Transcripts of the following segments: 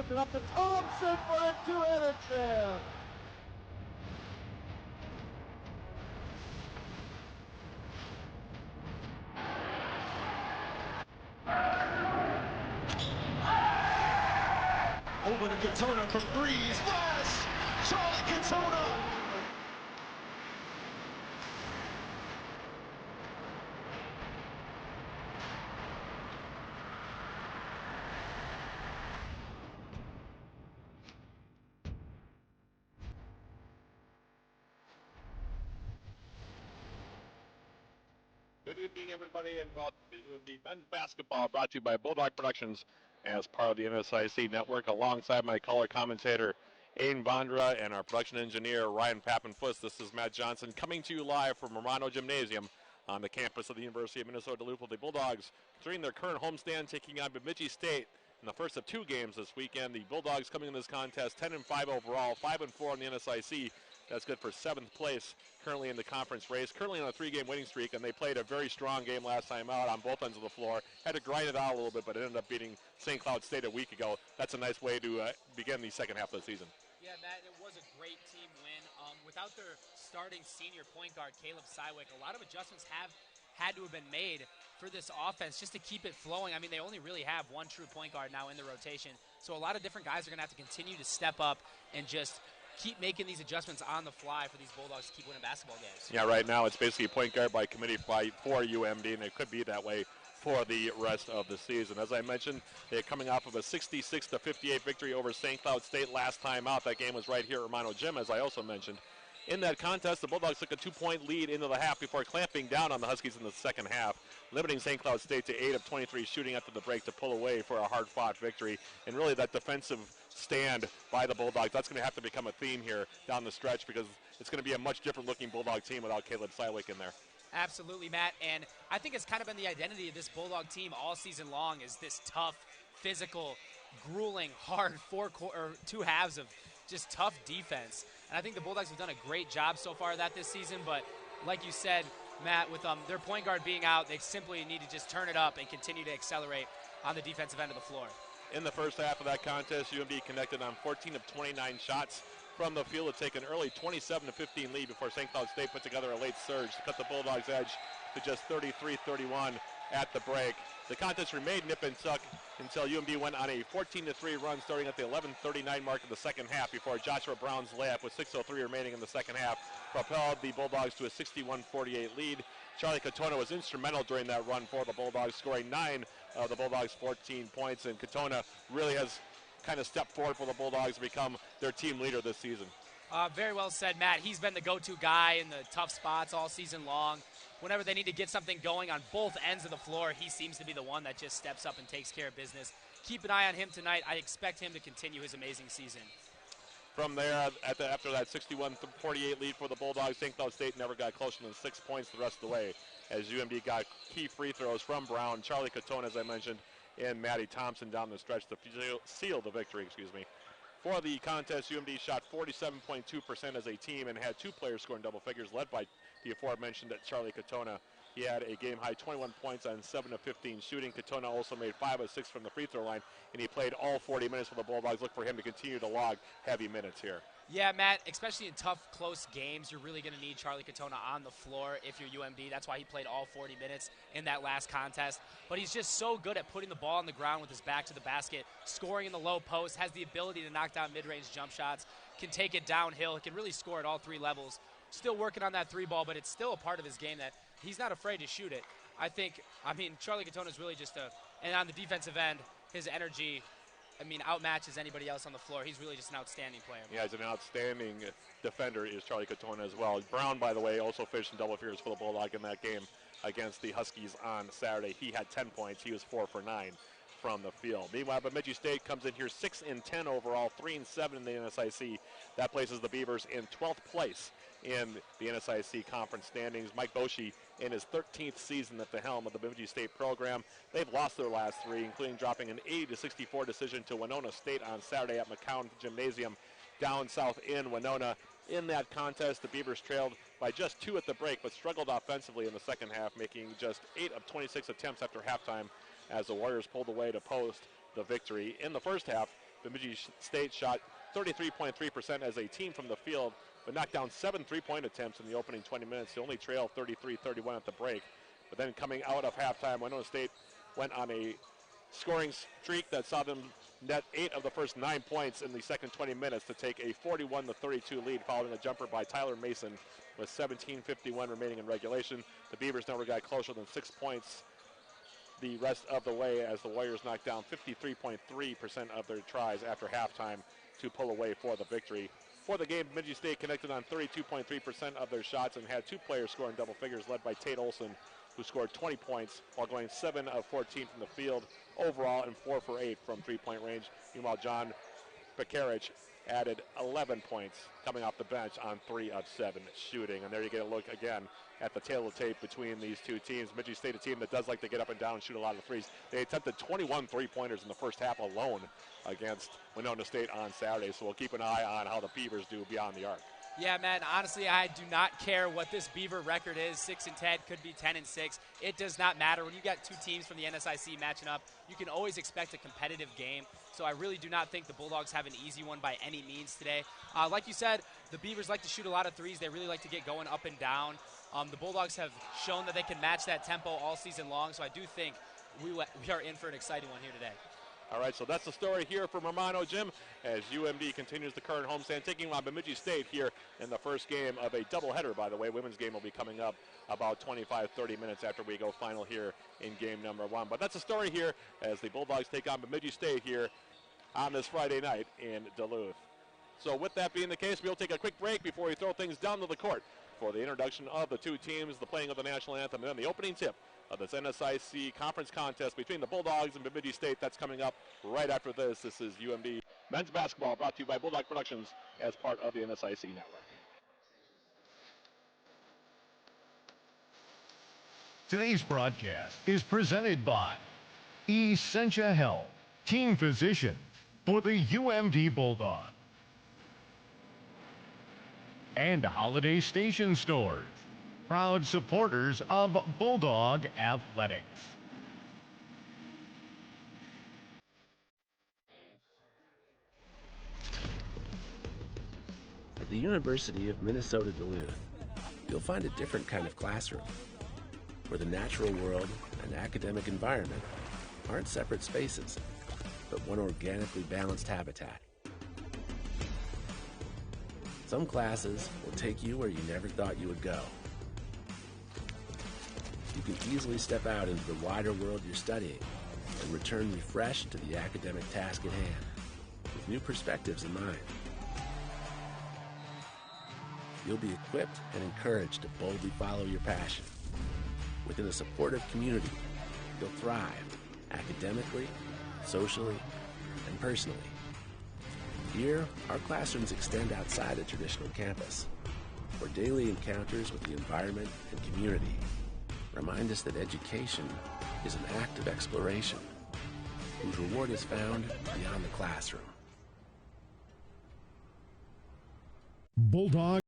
gives it up to Thompson for a two-handed jam. Over to Katona for three. Splash! Charlie Katona! Good evening, everybody, and welcome to UMD men's basketball, brought to you by Bulldog Productions as part of the NSIC network, alongside my color commentator, Aiden Bondra, and our production engineer, Ryan Pappenfuss. This is Matt Johnson coming to you live from Romano Gymnasium on the campus of the University of Minnesota Duluth. The Bulldogs, during their current homestand, taking on Bemidji State in the first of two games this weekend. The Bulldogs coming in this contest 10-5 overall, 5-4 in the NSIC. That's good for 7th place currently in the conference race, currently on a 3-game winning streak, and they played a very strong game last time out on both ends of the floor. Had to grind it out a little bit, but it ended up beating St. Cloud State a week ago. That's a nice way to begin the second half of the season. Yeah, Matt, it was a great team win. Without their starting senior point guard, Caleb Sywick, a lot of adjustments have had to have been made for this offense just to keep it flowing. I mean, they only really have one true point guard now in the rotation, so a lot of different guys are going to have to continue to step up and just keep making these adjustments on the fly for these Bulldogs to keep winning basketball games. Yeah, right now it's basically a point guard by committee fight for UMD, and it could be that way for the rest of the season. As I mentioned, they're coming off of a 66-58 victory over St. Cloud State last time out. That game was right here at Romano Gym, as I also mentioned. In that contest, the Bulldogs took a 2-point lead into the half before clamping down on the Huskies in the second half, limiting St. Cloud State to 8 of 23 shooting after the break to pull away for a hard-fought victory. And really that defensive stand by the Bulldogs, that's going to have to become a theme here down the stretch, because it's going to be a much different-looking Bulldog team without Caleb Sywick in there. Absolutely, Matt, and I think it's kind of been the identity of this Bulldog team all season long, is this tough, physical, grueling, hard two halves of just tough defense. And I think the Bulldogs have done a great job so far of that this season, but like you said, Matt, with their point guard being out, they simply need to just turn it up and continue to accelerate on the defensive end of the floor. In the first half of that contest, UMD connected on 14 of 29 shots from the field to take an early 27-15 lead before St. Cloud State put together a late surge to cut the Bulldogs' edge to just 33-31 at the break. The contest remained nip and tuck until UMD went on a 14-3 run starting at the 11:39 mark of the second half before Joshua Brown's layup with 6:03 remaining in the second half propelled the Bulldogs to a 61-48 lead. Charlie Katona was instrumental during that run for the Bulldogs, scoring 9 of the Bulldogs' 14 points, and Katona really has kind of stepped forward for the Bulldogs to become their team leader this season. Very well said, Matt. He's been the go-to guy in the tough spots all season long. Whenever they need to get something going on both ends of the floor, he seems to be the one that just steps up and takes care of business. Keep an eye on him tonight. I expect him to continue his amazing season. From there, after that 61-48 lead for the Bulldogs, St. Cloud State never got closer than 6 points the rest of the way, as UMD got key free throws from Brown, Charlie Katona, as I mentioned, and Matty Thompson down the stretch to seal the victory, For the contest, UMD shot 47.2% as a team and had 2 players scoring double figures, led by the aforementioned Charlie Katona. He had a game-high 21 points on 7 of 15 shooting. Katona also made 5 of 6 from the free throw line, and he played all 40 minutes for the Bulldogs. Look for him to continue to log heavy minutes here. Yeah, Matt, especially in tough, close games, you're really going to need Charlie Katona on the floor if you're UMD. That's why he played all 40 minutes in that last contest. But he's just so good at putting the ball on the ground with his back to the basket, scoring in the low post, has the ability to knock down mid-range jump shots, can take it downhill, can really score at all 3 levels. Still working on that 3 ball, but it's still a part of his game that he's not afraid to shoot it. Charlie Katona is really just and on the defensive end, his energy, outmatches anybody else on the floor. He's really just an outstanding player. Yeah, he's an outstanding defender is Charlie Katona as well. Brown, by the way, also finished in double figures for the Bulldog in that game against the Huskies on Saturday. He had 10 points. He was 4 for 9 from the field. Meanwhile, Bemidji State comes in here 6-10 overall, 3-7 in the NSIC. That places the Beavers in 12th place in the NSIC conference standings. Mike Boschee in his 13th season at the helm of the Bemidji State program. They've lost their last 3, including dropping an 80-64 decision to Winona State on Saturday at McCown Gymnasium down south in Winona. In that contest, the Beavers trailed by just 2 at the break, but struggled offensively in the second half, making just 8 of 26 attempts after halftime as the Warriors pulled away to post the victory. In the first half, Bemidji State shot 33.3% as a team from the field, but knocked down 7 3-point attempts in the opening 20 minutes. They only trailed 33-31 at the break. But then coming out of halftime, Winona State went on a scoring streak that saw them net 8 of the first 9 points in the second 20 minutes to take a 41-32 lead following a jumper by Tyler Mason with 17:51 remaining in regulation. The Beavers never got closer than 6 points the rest of the way as the Warriors knocked down 53.3% of their tries after halftime to pull away for the victory. For the game, Bemidji State connected on 32.3% of their shots and had 2 players scoring double figures, led by Tate Olson, who scored 20 points while going 7 of 14 from the field overall and 4 for 8 from 3-point range. Meanwhile, John Pekarich added 11 points coming off the bench on 3 of 7 shooting. And there you get a look again at the tail of the tape between these two teams. Bemidji State, a team that does like to get up and down and shoot a lot of threes. They attempted 21 3-pointers in the first half alone against Winona State on Saturday. So we'll keep an eye on how the Beavers do beyond the arc. Yeah, man, honestly, I do not care what this Beaver record is. 6-10, could be 10-6. It does not matter. When you got two teams from the NSIC matching up, you can always expect a competitive game. So I really do not think the Bulldogs have an easy one by any means today. Like you said, the Beavers like to shoot a lot of threes. They really like to get going up and down. The Bulldogs have shown that they can match that tempo all season long. So I do think we are in for an exciting one here today. All right, so that's the story here from Romano Gym as UMD continues the current homestand, taking on Bemidji State here in the first game of a doubleheader, by the way. Women's game will be coming up about 25-30 minutes after we go final here in game number 1. But that's the story here as the Bulldogs take on Bemidji State here on this Friday night in Duluth. So with that being the case, we'll take a quick break before we throw things down to the court for the introduction of the two teams, the playing of the national anthem, and then the opening tip of this NSIC conference contest between the Bulldogs and Bemidji State. That's coming up right after this. This is UMD Men's Basketball, brought to you by Bulldog Productions as part of the NSIC network. Today's broadcast is presented by Essentia Health, team physician for the UMD Bulldogs, and Holiday Station Stores, proud supporters of Bulldog Athletics. At the University of Minnesota Duluth, you'll find a different kind of classroom, where the natural world and academic environment aren't separate spaces, but one organically balanced habitat. Some classes will take you where you never thought you would go. You can easily step out into the wider world you're studying and return refreshed to the academic task at hand, with new perspectives in mind. You'll be equipped and encouraged to boldly follow your passion. Within a supportive community, you'll thrive academically, socially, and personally. Here, our classrooms extend outside a traditional campus, where daily encounters with the environment and community remind us that education is an act of exploration, whose reward is found beyond the classroom. Bulldog.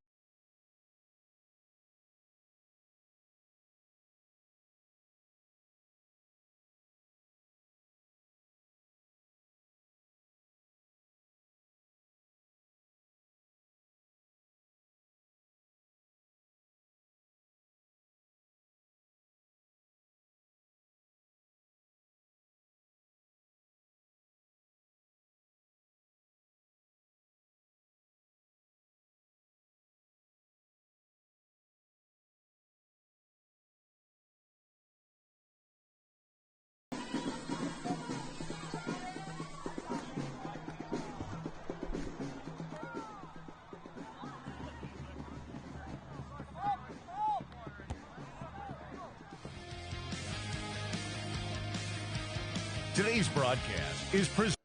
Today's broadcast is presented.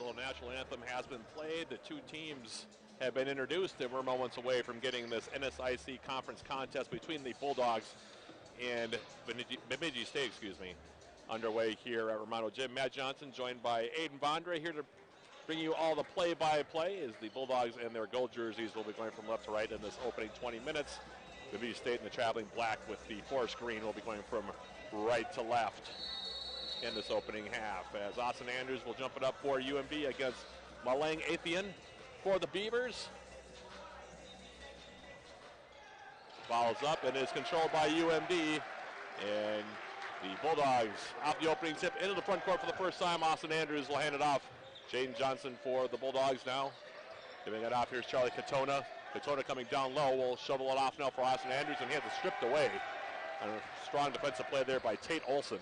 little national anthem has been played. The two teams have been introduced, and we're moments away from getting this NSIC conference contest between the Bulldogs and Bemidji State, underway here at Romano Gym. Matt Johnson joined by Aiden Vondra here to bring you all the play-by-play as the Bulldogs and their gold jerseys will be going from left to right in this opening 20 minutes. Bemidji State in the traveling black with the forest green will be going from right to left in this opening half, as Austin Andrews will jump it up for UMD against Malang Athenian for the Beavers. Follows up and is controlled by UMD, and the Bulldogs off the opening tip into the front court for the first time. Austin Andrews will hand it off. Jayden Johnson for the Bulldogs now. Giving it off, here's Charlie Katona. Katona coming down low, will shovel it off now for Austin Andrews, and he has it stripped away. And a strong defensive play there by Tate Olson.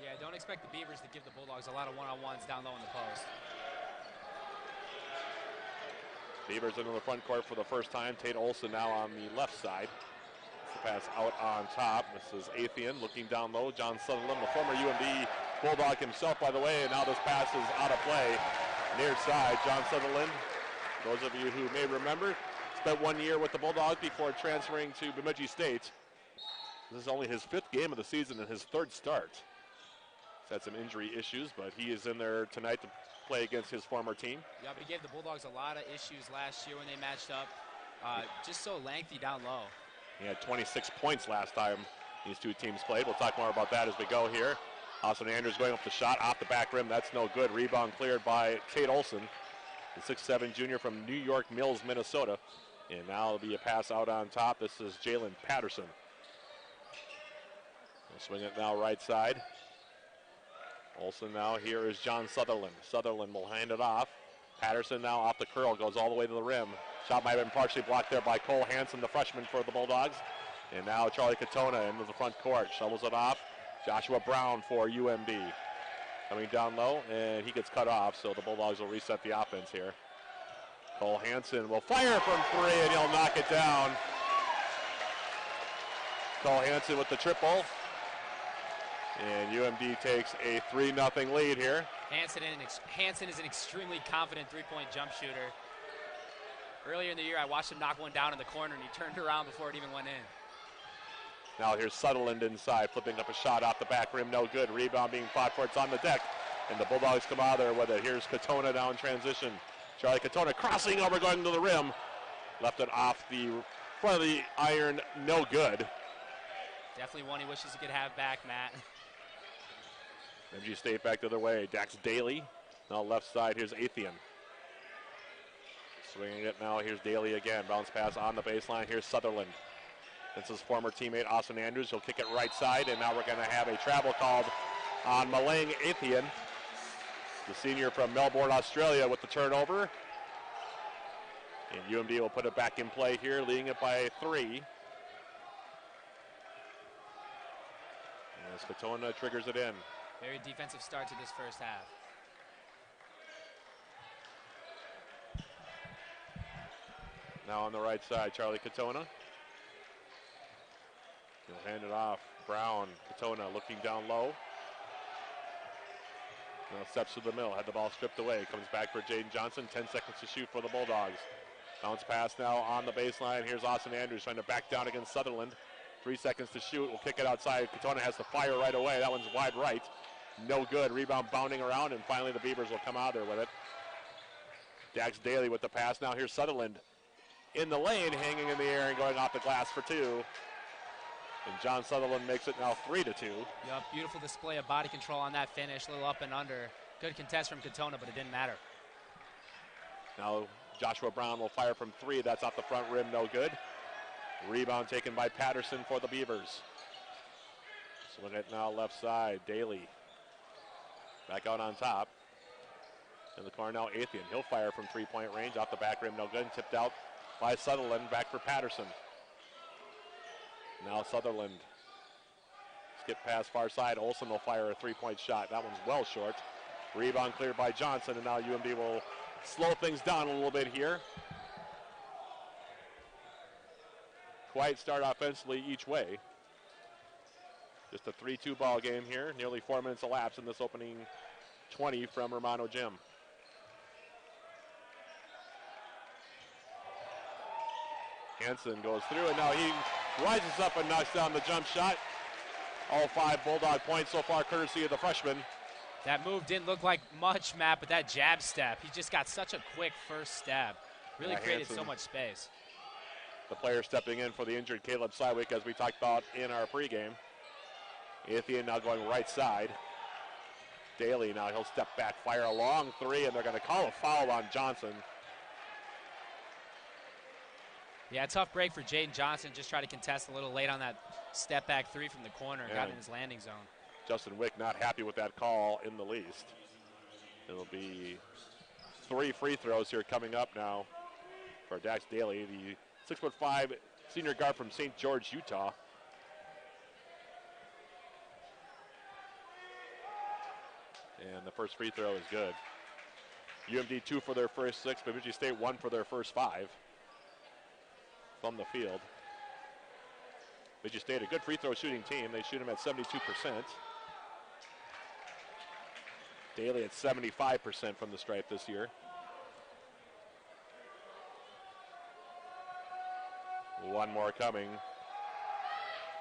Yeah, don't expect the Beavers to give the Bulldogs a lot of one-on-ones down low in the post. Beavers into the front court for the first time. Tate Olson now on the left side. The pass out on top. This is Athenian looking down low. John Sutherland, the former UMD Bulldog himself, by the way, and now this pass is out of play. Near side, John Sutherland. Those of you who may remember, spent 1 year with the Bulldogs before transferring to Bemidji State. This is only his 5th game of the season and his 3rd start. He's had some injury issues, but he is in there tonight to play against his former team. Yeah, but he gave the Bulldogs a lot of issues last year when they matched up. Just so lengthy down low. He had 26 points last time these two teams played. We'll talk more about that as we go here. Austin Andrews going up the shot off the back rim. That's no good. Rebound cleared by Tate Olson, the 6'7" junior from New York Mills, Minnesota. And now it'll be a pass out on top. This is Jalen Patterson. We'll swing it now right side. Olson now, here is John Sutherland. Sutherland will hand it off. Patterson now off the curl, goes all the way to the rim. Shot might have been partially blocked there by Cole Hansen, the freshman for the Bulldogs. And now Charlie Katona into the front court, shovels it off. Joshua Brown for UMD. Coming down low, and he gets cut off, so the Bulldogs will reset the offense here. Cole Hansen will fire from 3, and he'll knock it down. Cole Hansen with the triple. And UMD takes a 3-0 lead here. Hansen is an extremely confident three-point jump shooter. Earlier in the year, I watched him knock one down in the corner, and he turned around before it even went in. Now here's Sutherland inside, flipping up a shot off the back rim, no good. Rebound being fought for, it's on the deck. And the Bulldogs come out there with it. Here's Katona down transition. Charlie Katona crossing over, going to the rim. Left it off the front of the iron, no good. Definitely one he wishes he could have back, Matt. Bemidji State back the other way. Dax Daly. Now left side, here's Athenian. Swinging it now, here's Daly again. Bounce pass on the baseline, here's Sutherland. This is former teammate Austin Andrews. He'll kick it right side, and now we're going to have a travel called on Malang Athenian, the senior from Melbourne, Australia, with the turnover. And UMD will put it back in play here, leading it by 3. As Katona triggers it in. Very defensive start to this first half. Now on the right side, Charlie Katona. He'll hand it off. Brown, Katona looking down low. Now steps to the middle, had the ball stripped away. Comes back for Jayden Johnson, 10 seconds to shoot for the Bulldogs. Bounce pass now on the baseline. Here's Austin Andrews trying to back down against Sutherland. 3 seconds to shoot, we'll kick it outside. Katona has to fire right away. That one's wide right. No good, rebound bounding around, and finally the Beavers will come out there with it. Dax Daly with the pass. Now here's Sutherland in the lane, hanging in the air and going off the glass for 2. And John Sutherland makes it now 3-2. Yup, beautiful display of body control on that finish, a little up and under. Good contest from Katona, but it didn't matter. Now Joshua Brown will fire from 3. That's off the front rim, no good. Rebound taken by Patterson for the Beavers. Swing it now left side, Daly. Back out on top. In the corner now, Athenian. He'll fire from 3-point range, off the back rim, no good. Tipped out by Sutherland, back for Patterson. Now Sutherland. Skip pass far side. Olson will fire a 3-point shot. That one's well short. Rebound cleared by Johnson, and now UMD will slow things down a little bit here. Quiet start offensively each way. Just a 3-2 ball game here. Nearly 4 minutes elapsed in this opening 20 from Romano Gym. Hanson goes through, and now he rises up and knocks down the jump shot. All 5 Bulldog points so far, courtesy of the freshman. That move didn't look like much, Matt, but that jab step, he just got such a quick first step. Really created Hanson, so much space. The player stepping in for the injured Caleb Sywick, as we talked about in our pregame. Ithian now going right side. Daly now, he'll step back, fire a long 3, and they're going to call a foul on Johnson. Yeah, tough break for Jayden Johnson. Just tried to contest a little late on that step back 3 from the corner. Got in his landing zone. Justin Wick not happy with that call in the least. It'll be 3 free throws here coming up now for Dax Daly, the 6'5" senior guard from St. George, Utah. And the first free throw is good. UMD 2 for their first 6, Bemidji State 1 for their first 5 from the field. Bemidji State, a good free throw shooting team. They shoot them at 72%. Daly at 75% from the stripe this year. One more coming.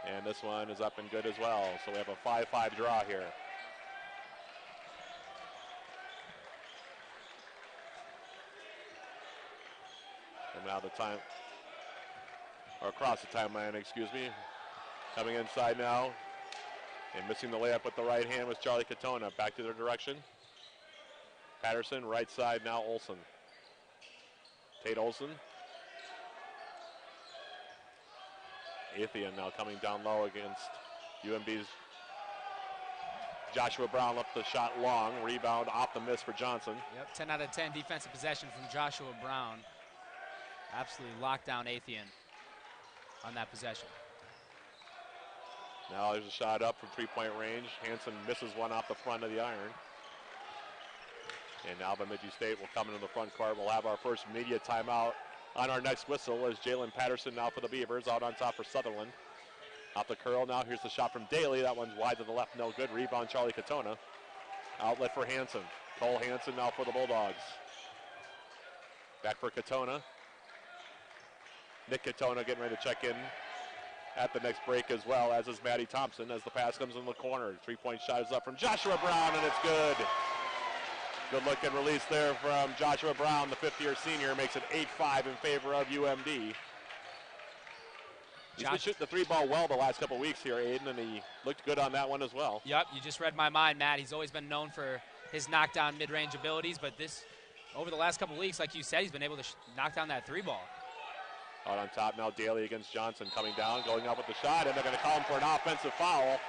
And this one is up and good as well. So we have a 5-5 draw here. And now the time, or across the timeline, excuse me. Coming inside now. And missing the layup with the right hand was Charlie Katona. Back to their direction. Patterson, right side now, Olsen. Tate Olsen. Ithian now coming down low against UMD's Joshua Brown. Left the shot long. Rebound off the miss for Johnson. Yep, 10 out of 10 defensive possession from Joshua Brown. Absolutely locked down Ithian on that possession. Now there's a shot up from 3-point range. Hanson misses one off the front of the iron. And now Bemidji State will come into the front court. We'll have our first media timeout on our next whistle as Jalen Patterson now for the Beavers, out on top for Sutherland. Off the curl now, here's the shot from Daly. That one's wide to the left, no good. Rebound Charlie Katona. Outlet for Hanson. Cole Hanson now for the Bulldogs. Back for Katona. Nick Katona getting ready to check in at the next break as well, as is Matty Thompson, as the pass comes in the corner. 3-point shot is up from Joshua Brown, and it's good. Good look and release there from Joshua Brown, the 5th-year senior, makes it 8-5 in favor of UMD. He's been shooting the 3-ball well the last couple weeks here, Aiden, and he looked good on that one as well. Yep, you just read my mind, Matt. He's always been known for his knockdown mid-range abilities, but this, over the last couple weeks, like you said, he's been able to knock down that 3-ball. Out on top now, Daly against Johnson, coming down, going up with the shot, and they're going to call him for an offensive foul. And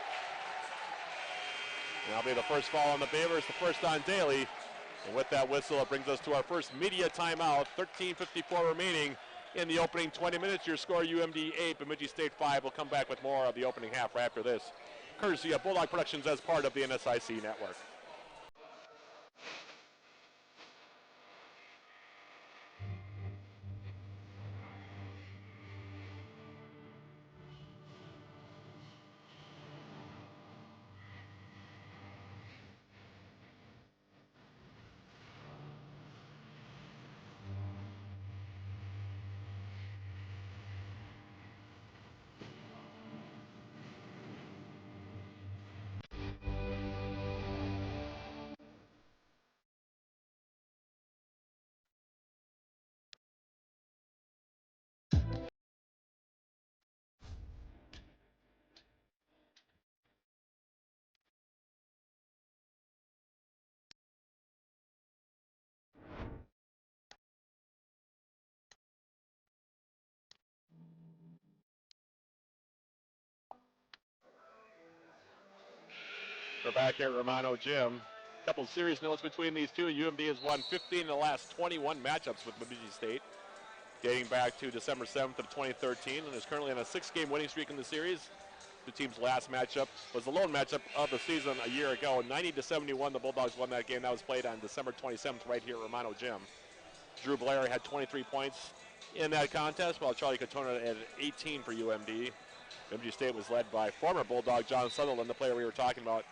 that'll be the first foul on the Beavers, the first on Daly. And with that whistle, it brings us to our first media timeout. 13:54 remaining in the opening 20 minutes. Your score, UMD 8, Bemidji State 5. We'll come back with more of the opening half right after this, courtesy of Bulldog Productions as part of the NSIC network. We're back here at Romano Gym. A couple of serious notes between these two. UMD has won 15 of the last 21 matchups with Bemidji State, dating back to December 7th of 2013, and is currently on a 6-game winning streak in the series. The team's last matchup was the lone matchup of the season a year ago. 90-71, the Bulldogs won that game. That was played on December 27th right here at Romano Gym. Drew Blair had 23 points in that contest, while Charlie Katona had 18 for UMD. Bemidji State was led by former Bulldog John Sutherland, the player we were talking about.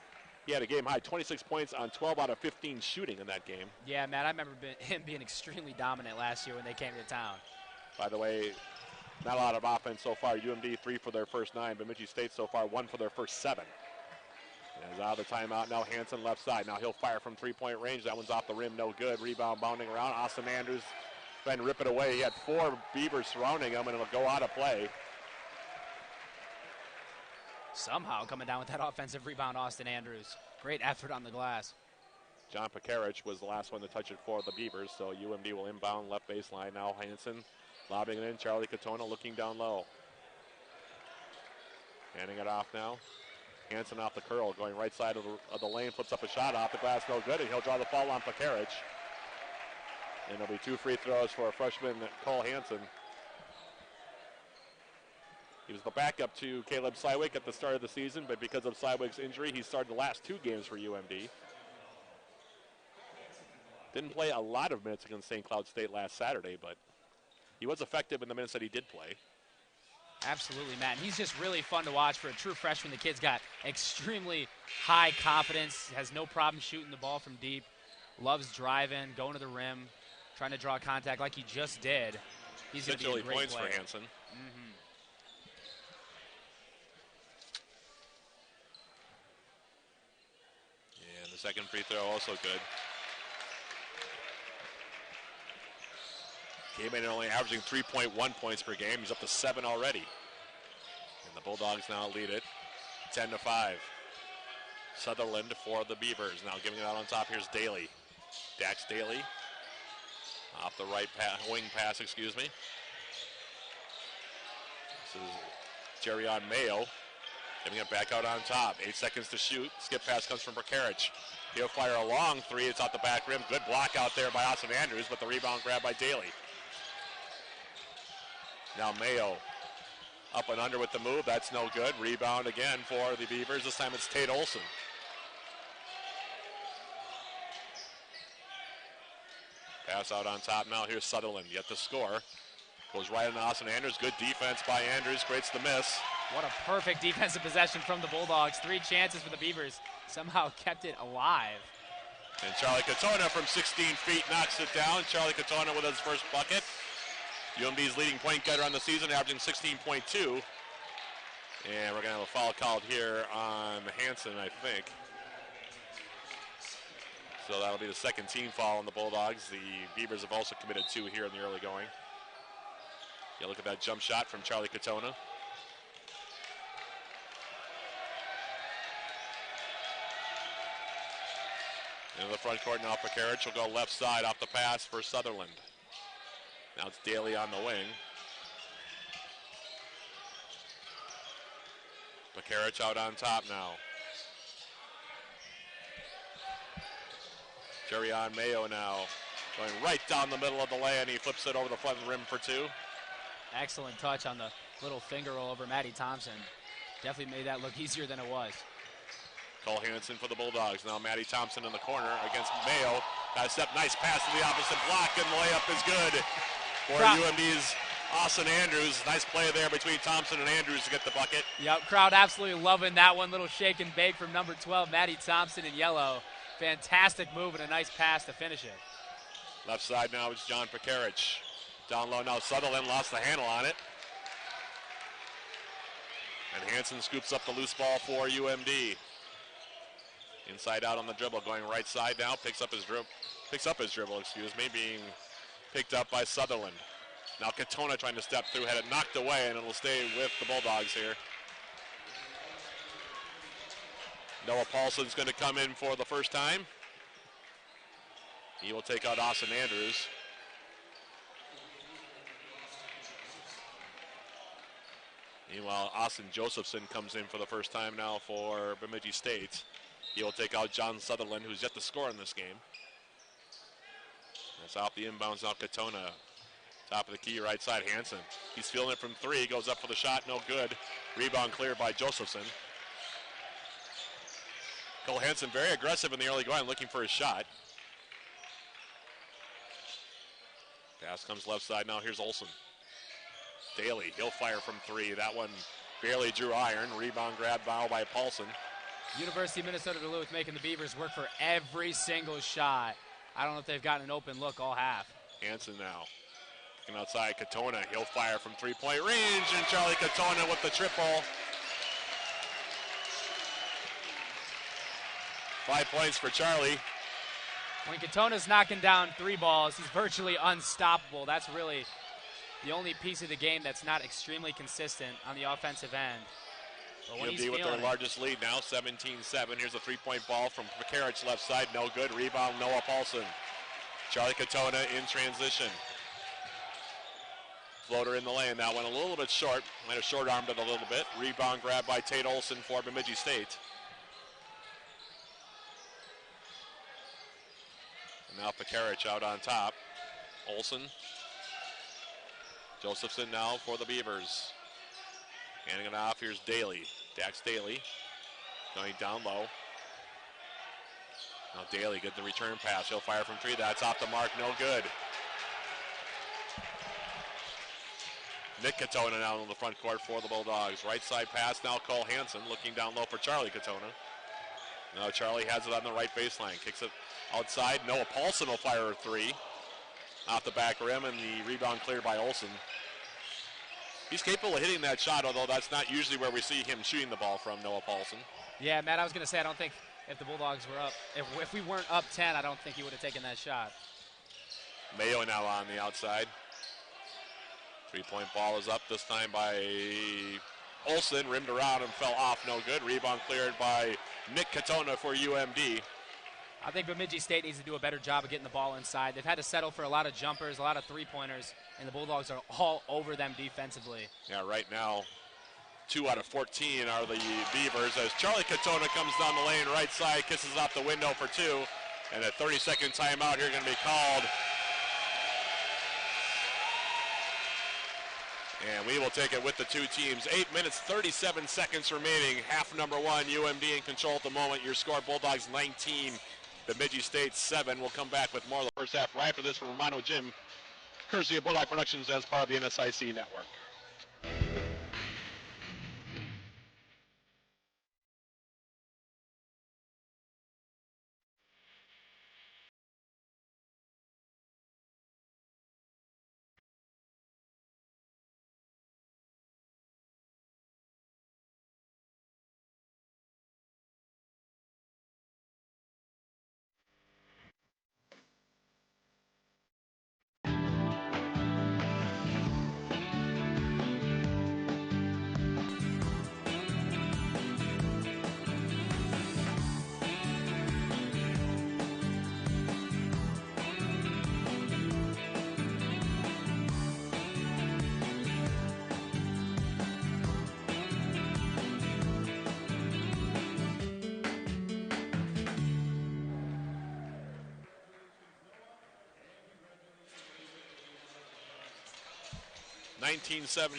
He had a game-high 26 points on 12 out of 15 shooting in that game. Yeah, Matt, I remember him being extremely dominant last year when they came to town. By the way, Not a lot of offense so far. UMD 3 for their first 9. Bemidji State so far 1 for their first 7. As out of the timeout now, Hanson left side. Now he'll fire from 3-point range. That one's off the rim, no good. Rebound bounding around. Austin Andrews trying to rip it away. He had 4 Beavers surrounding him, and it'll go out of play. Somehow coming down with that offensive rebound, Austin Andrews. Great effort on the glass. John Pekarich was the last one to touch it for the Beavers, so UMD will inbound left baseline. Now Hanson lobbing it in. Charlie Katona looking down low. Handing it off now. Hanson off the curl, going right side of the lane, flips up a shot off the glass, no good, and he'll draw the foul on Pekarich. And there'll be 2 free throws for a freshman, Cole Hanson. He was the backup to Caleb Sywick at the start of the season, but because of Sywick's injury, he started the last 2 games for UMD. Didn't play a lot of minutes against St. Cloud State last Saturday, but he was effective in the minutes that he did play. Absolutely, Matt. And he's just really fun to watch for a true freshman. The kid's got extremely high confidence, has no problem shooting the ball from deep, loves driving, going to the rim, trying to draw contact like he just did. He's going to be a great points player. For Hanson. And the second free throw also good. Came in only averaging 3.1 points per game. He's up to 7 already. And the Bulldogs now lead it 10-5. Sutherland for the Beavers. Now giving it out on top. Here's Daly. Dax Daly. Off the right wing pass, excuse me. This is Jerryon Mayo. Giving it back out on top. 8 seconds to shoot. Skip pass comes from Pekarich. He'll fire a long 3. It's out the back rim. Good block out there by Austin Andrews, but the rebound grabbed by Daly. Now Mayo up and under with the move. That's no good. Rebound again for the Beavers. This time it's Tate Olson. Pass out on top now. Here's Sutherland yet to score. Goes right into Austin Andrews. Good defense by Andrews. Creates the miss. What a perfect defensive possession from the Bulldogs. 3 chances for the Beavers. Somehow kept it alive. And Charlie Katona from 16 feet knocks it down. Charlie Katona with his first bucket. UMD's leading point getter on the season, averaging 16.2. And we're going to have a foul called here on Hanson, I think. So that'll be the second team foul on the Bulldogs. The Beavers have also committed 2 here in the early going. Yeah, look at that jump shot from Charlie Katona. Into the front court now, Pekarich will go left side off the pass for Sutherland. Now it's Daly on the wing. Pekarich out on top now. Jerryon Mayo now going right down the middle of the lane. He flips it over the front rim for 2. Excellent touch on the little finger roll over Matty Thompson. Definitely made that look easier than it was. Cole Hanson for the Bulldogs. Now Matty Thompson in the corner against Mayo. Got a step, nice pass to the opposite block, and the layup is good for UMD's Austin Andrews. Nice play there between Thompson and Andrews to get the bucket. Yep, crowd absolutely loving that one. Little shake and bake from number 12, Matty Thompson in yellow. Fantastic move and a nice pass to finish it. Left side now is John Pekarich. Down low now, Sutherland lost the handle on it. And Hanson scoops up the loose ball for UMD. Inside out on the dribble, going right side now, picks up his dribble, being picked up by Sutherland. Now Katona trying to step through, had it knocked away, and it'll stay with the Bulldogs here. Noah Paulson's going to come in for the first time. He will take out Austin Andrews. Meanwhile, Austin Josephson comes in for the first time now for Bemidji State. He will take out John Sutherland, who's yet to score in this game. That's off the inbounds now, Katona. Top of the key, right side, Hanson. He's feeling it from 3, goes up for the shot, no good. Rebound cleared by Josephson. Cole Hanson very aggressive in the early going, looking for his shot. Pass comes left side now, here's Olson. Daly, he'll fire from 3. That one barely drew iron. Rebound grab foul by Paulson. University of Minnesota Duluth making the Beavers work for every single shot. I don't know if they've gotten an open look all half. Hanson now. Looking outside, Katona, he'll fire from three-point range, and Charlie Katona with the triple. 5 points for Charlie. When Katona's knocking down 3 balls, he's virtually unstoppable. That's really the only piece of the game that's not extremely consistent on the offensive end. But when UMD with their largest lead now, 17-7. Here's a three-point ball from Pekarich left side, no good. Rebound, Noah Paulson. Charlie Katona in transition. Floater in the lane, that went a little bit short. Might have short-armed it a little bit. Rebound grab by Tate Olson for Bemidji State. And now Pekarich out on top. Olson. Josephson now for the Beavers. Handing it off, here's Daly. Dax Daly going down low. Now Daly getting the return pass. He'll fire from 3. That's off the mark, no good. Nick Katona now in the front court for the Bulldogs. Right side pass, now Cole Hansen looking down low for Charlie Katona. Now Charlie has it on the right baseline. Kicks it outside. Noah Paulson will fire a 3. Off the back rim, and the rebound cleared by Olson. He's capable of hitting that shot, although that's not usually where we see him shooting the ball from, Noah Paulson. Yeah, Matt, I was going to say, I don't think if the Bulldogs were up, if we weren't up 10, I don't think he would have taken that shot. Mayo now on the outside. 3-point ball is up this time by Olson. Rimmed around and fell off, no good. Rebound cleared by Nick Katona for UMD. I think Bemidji State needs to do a better job of getting the ball inside. They've had to settle for a lot of jumpers, a lot of three-pointers, and the Bulldogs are all over them defensively. Yeah, right now, 2 out of 14 are the Beavers as Charlie Katona comes down the lane right side, kisses out the window for 2, and a 30-second timeout here going to be called. And we will take it with the two teams. 8 minutes, 37 seconds remaining. Half number 1, UMD in control at the moment. Your score, Bulldogs 19, Bemidji State 7. We'll come back with more of the first half right after this from Romano Gym, courtesy of Bulldog Productions as part of the NSIC network.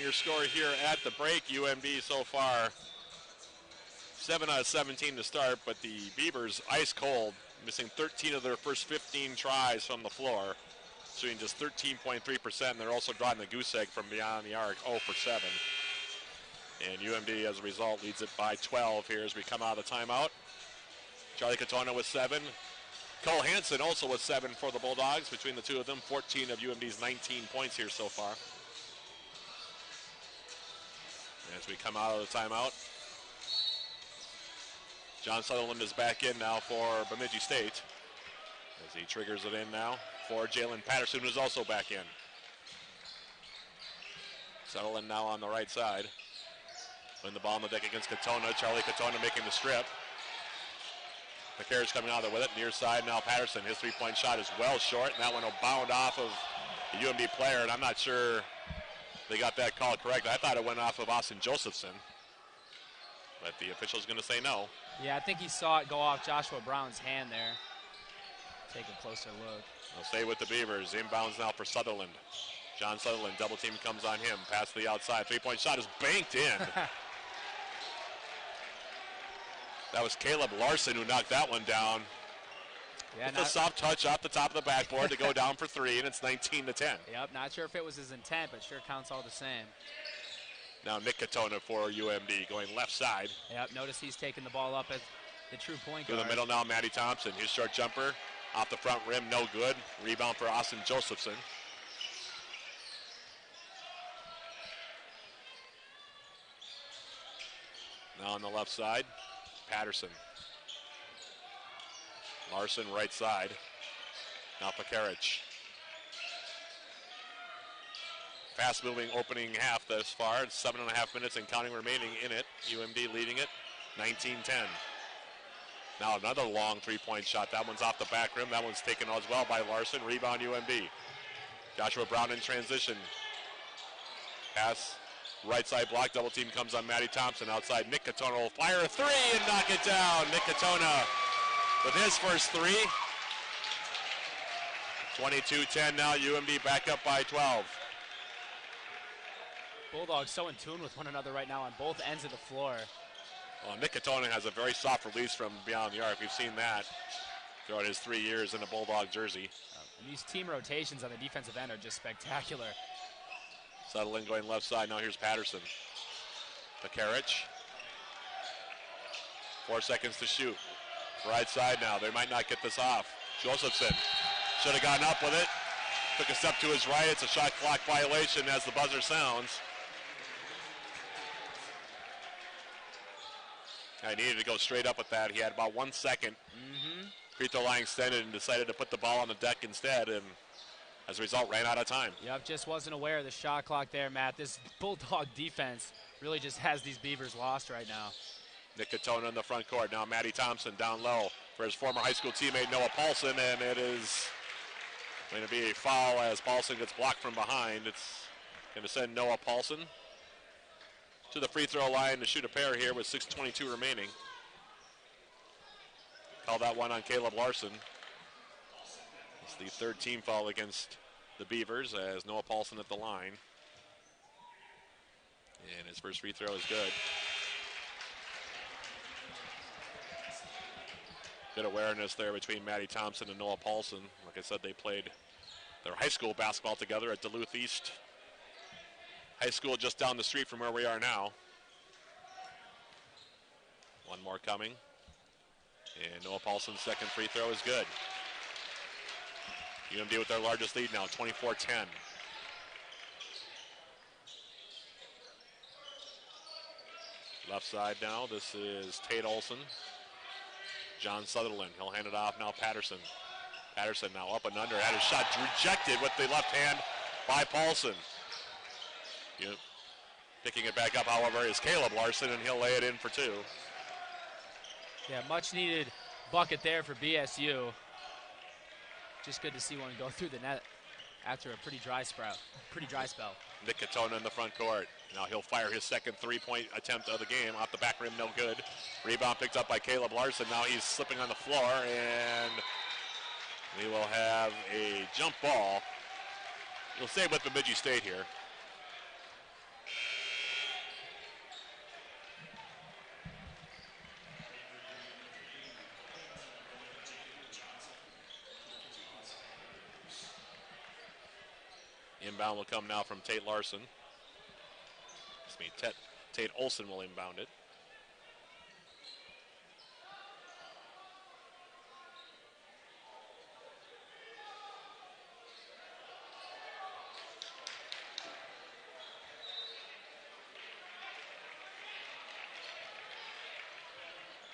Your score here at the break. UMD so far 7 out of 17 to start, but the Beavers ice cold, missing 13 of their first 15 tries from the floor, shooting just 13.3%, and they're also drawing the goose egg from beyond the arc, 0 for 7. And UMD, as a result, leads it by 12 here as we come out of the timeout. Charlie Katona with 7. Cole Hansen also with 7 for the Bulldogs. Between the two of them, 14 of UMD's 19 points here so far. As we come out of the timeout, John Sutherland is back in now for Bemidji State as he triggers it in now for Jalen Patterson, who's also back in. Sutherland now on the right side. Putting the ball on the deck against Katona. Charlie Katona making the strip. Pekarich coming out there with it. Near side now Patterson. His three-point shot is well short, and that one will bound off of the UMD player, and I'm not sure they got that call correct. I thought it went off of Austin Josephson, but the official's going to say no. Yeah, I think he saw it go off Joshua Brown's hand there. Take a closer look. They'll stay with the Beavers. Inbounds now for Sutherland. John Sutherland, double team comes on him. Pass to the outside. Three-point shot is banked in. That was Caleb Larson who knocked that one down. Yeah, with a soft touch off the top of the backboard to go down for 3, and it's 19-10. Yep, not sure if it was his intent, but sure counts all the same. Now Nick Katona for UMD going left side. Yep, notice he's taking the ball up as the true point guard. To the middle now, Matty Thompson. His short jumper off the front rim, no good. Rebound for Austin Josephson. Now on the left side, Patterson. Larson right side. Now Pekarich. Fast moving opening half thus far. It's 7.5 minutes and counting remaining in it. UMD leading it 19-10. Now another long three-point shot. That one's off the back rim. That one's taken as well by Larson. Rebound UMD. Joshua Brown in transition. Pass right side block. Double team comes on Matty Thompson. Outside Nick Katona will fire a three and knock it down. Nick Katona with his first three. 22-10 now. UMD back up by 12. Bulldogs so in tune with one another right now on both ends of the floor. Well, Nick Katona has a very soft release from beyond the arc. We've seen that throughout his 3 years in a Bulldog jersey. And these team rotations on the defensive end are just spectacular. Sutherland going left side. Now here's Patterson. Pekarich. 4 seconds to shoot. Right side now. They might not get this off. Josephson should have gotten up with it. Took a step to his right. It's a shot clock violation as the buzzer sounds. I needed to go straight up with that. He had about 1 second. Free throw line extended and decided to put the ball on the deck instead, and as a result, ran out of time. Yep, just wasn't aware of the shot clock there, Matt. This Bulldog defense really just has these Beavers lost right now. Nick Katona in the front court. Now Matty Thompson down low for his former high school teammate Noah Paulson, and it is going to be a foul as Paulson gets blocked from behind. It's going to send Noah Paulson to the free throw line to shoot a pair here with 6:22 remaining. Call that one on Caleb Larson. It's the third team foul against the Beavers as Noah Paulson at the line. And his first free throw is good. Good awareness there between Matty Thompson and Noah Paulson. Like I said, they played their high school basketball together at Duluth East High School just down the street from where we are now. One more coming. And Noah Paulson's second free throw is good. UMD with their largest lead now, 24-10. Left side now, this is Tate Olson. John Sutherland, he'll hand it off now Patterson. Patterson now up and under, had his shot rejected with the left hand by Paulson. Picking it back up, however, is Caleb Larson, and he'll lay it in for two. Yeah, much needed bucket there for BSU. Just good to see one go through the net after a pretty dry spell. Nick Katona in the front court. Now he'll fire his second three-point attempt of the game. Off the back rim, no good. Rebound picked up by Caleb Larson. Now he's slipping on the floor, and we will have a jump ball. We'll stay with Bemidji State here. Inbound will come now from Tate Larson. Tate Olson will inbound it.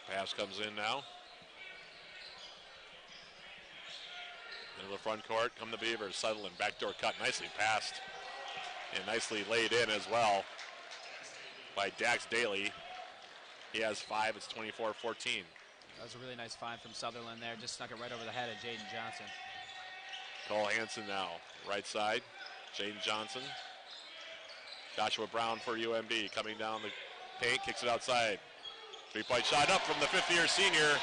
Pass comes in now. Into the front court come the Beavers. Sutherland, backdoor cut, nicely passed and nicely laid in as well by Dax Daly. He has 5, it's 24-14. That was a really nice find from Sutherland there. Just snuck it right over the head of Jayden Johnson. Cole Hansen now, right side. Jayden Johnson. Joshua Brown for UMD coming down the paint, kicks it outside. Three-point shot up from the fifth-year senior.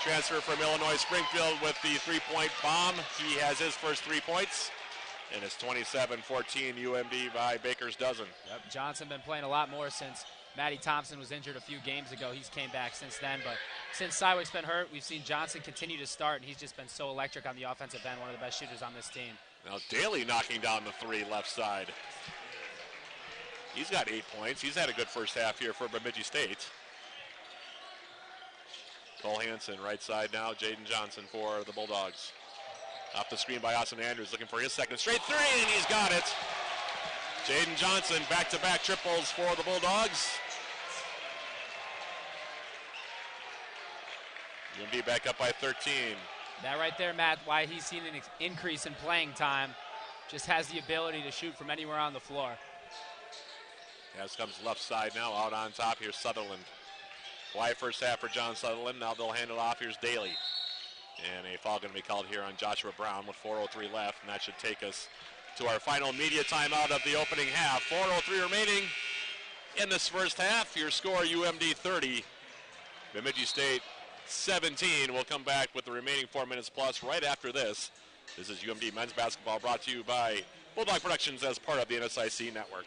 Transfer from Illinois Springfield with the three-point bomb. He has his first 3 points. And it's 27-14 UMD by Baker's dozen. Yep, Johnson been playing a lot more since Matty Thompson was injured a few games ago. He's came back since then, but since Sywick's been hurt, we've seen Johnson continue to start, and he's just been so electric on the offensive end, one of the best shooters on this team. Now Daly knocking down the three left side. He's got 8 points. He's had a good first half here for Bemidji State. Cole Hansen, right side now. Jayden Johnson for the Bulldogs. Off the screen by Austin Andrews, looking for his second straight three, and he's got it. Jayden Johnson, back-to-back triples for the Bulldogs. UMD back up by 13. That right there, Matt, why he's seen an increase in playing time. Just has the ability to shoot from anywhere on the floor. As comes left side now, out on top. Here's Sutherland. Quiet first half for John Sutherland. Now they'll hand it off. Here's Daly. And a foul going to be called here on Joshua Brown with 4:03 left. And that should take us to our final media timeout of the opening half. 4:03 remaining in this first half. Your score, UMD 30. Bemidji State 17. We'll come back with the remaining 4 minutes plus right after this. This is UMD men's basketball brought to you by Bulldog Productions as part of the NSIC network.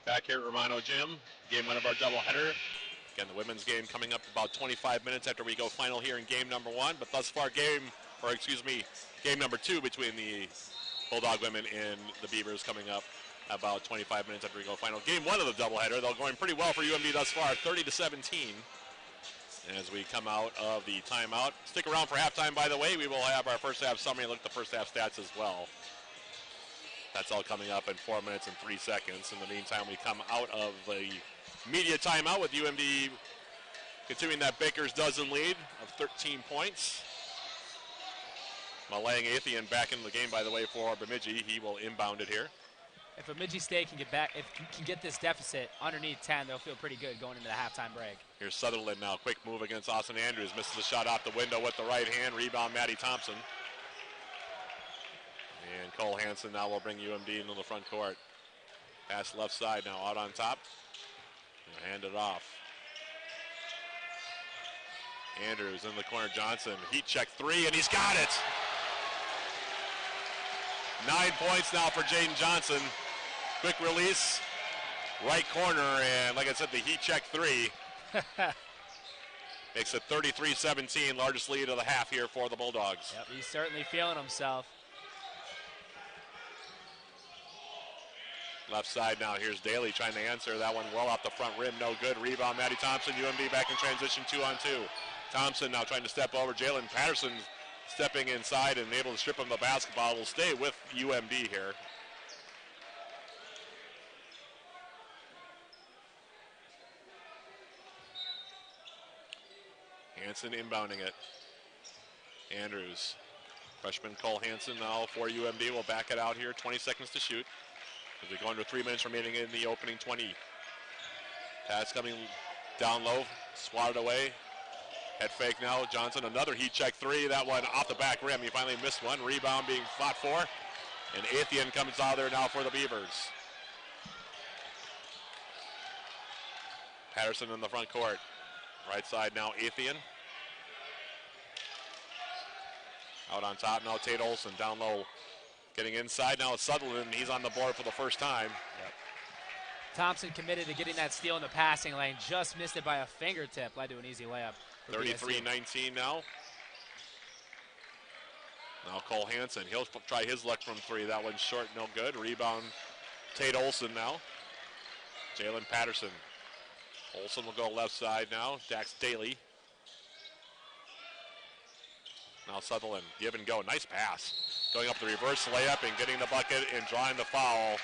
Back here at Romano Gym, game one of our doubleheader. Again, the women's game coming up about 25 minutes after we go final here in game number one. But thus far, game number two between the Bulldog women and the Beavers coming up about 25 minutes after we go final. Game one of the doubleheader, though, going pretty well for UMD thus far, 30-17. As we come out of the timeout. Stick around for halftime, by the way. We will have our first half summary and look at the first half stats as well. That's all coming up in 4 minutes and 3 seconds. In the meantime, we come out of the media timeout with UMD continuing that Baker's dozen lead of 13 points. Malang Athian back into the game, by the way, for Bemidji. He will inbound it here. If Bemidji State can get this deficit underneath 10, they'll feel pretty good going into the halftime break. Here's Sutherland now. Quick move against Austin Andrews. Misses a shot off the window with the right hand. Rebound, Maddie Thompson. And Cole Hansen now will bring UMD into the front court. Pass left side now, out on top. And hand it off. Andrews in the corner, Johnson. Heat check three, and he's got it. 9 points now for Jayden Johnson. Quick release, right corner, and like I said, the heat check three. Makes it 33-17, largest lead of the half here for the Bulldogs. Yep, he's certainly feeling himself. Left side now, here's Daly trying to answer that one well off the front rim, no good. Rebound, Maddie Thompson, UMD back in transition 2-on-2. Thompson now trying to step over. Jalen Patterson stepping inside and able to strip him the basketball. Will stay with UMD here. Hansen inbounding it. Andrews. Freshman Cole Hansen now for UMD will back it out here. 20 seconds to shoot. As we go under 3 minutes remaining in the opening 20. Pass coming down low. Swatted away. Head fake now. Johnson, another heat check three. That one off the back rim. He finally missed one. Rebound being fought for. And Athian comes out there now for the Beavers. Patterson in the front court. Right side now, Athian. Out on top now, Tate Olson down low. Getting inside now, it's Sutherland. He's on the board for the first time. Yep. Thompson committed to getting that steal in the passing lane. Just missed it by a fingertip. Led to an easy layup. 33-19 now. Now Cole Hansen. He'll try his luck from three. That one's short, no good. Rebound, Tate Olson now. Jalen Patterson. Olson will go left side now. Dax Daly. Now Sutherland, give and go. Nice pass. Going up the reverse layup and getting the bucket and drawing the foul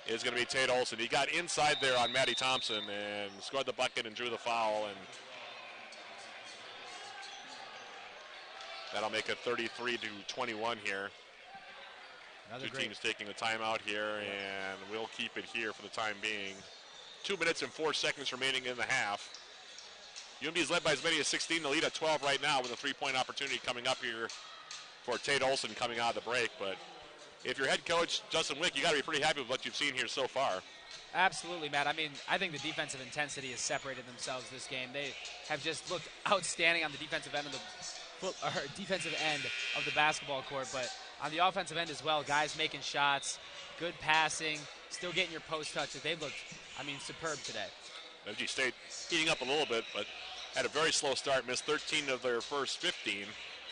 is going to be Tate Olson. He got inside there on Maddie Thompson and scored the bucket and drew the foul. And that'll make it 33-21 here. Two teams taking a timeout here, and we'll keep it here for the time being. 2 minutes and 4 seconds remaining in the half. UMD is led by as many as 16. The lead at 12 right now with a three-point opportunity coming up here for Tate Olson coming out of the break. But if you're head coach Justin Wick, you got to be pretty happy with what you've seen here so far. Absolutely, Matt. I mean, I think the defensive intensity has separated themselves this game. They have just looked outstanding on the defensive end of the basketball court, but on the offensive end as well, guys making shots, good passing, still getting your post touches. They've looked, I mean, superb today. Bemidji State heating up a little bit, but had a very slow start, missed 13 of their first 15.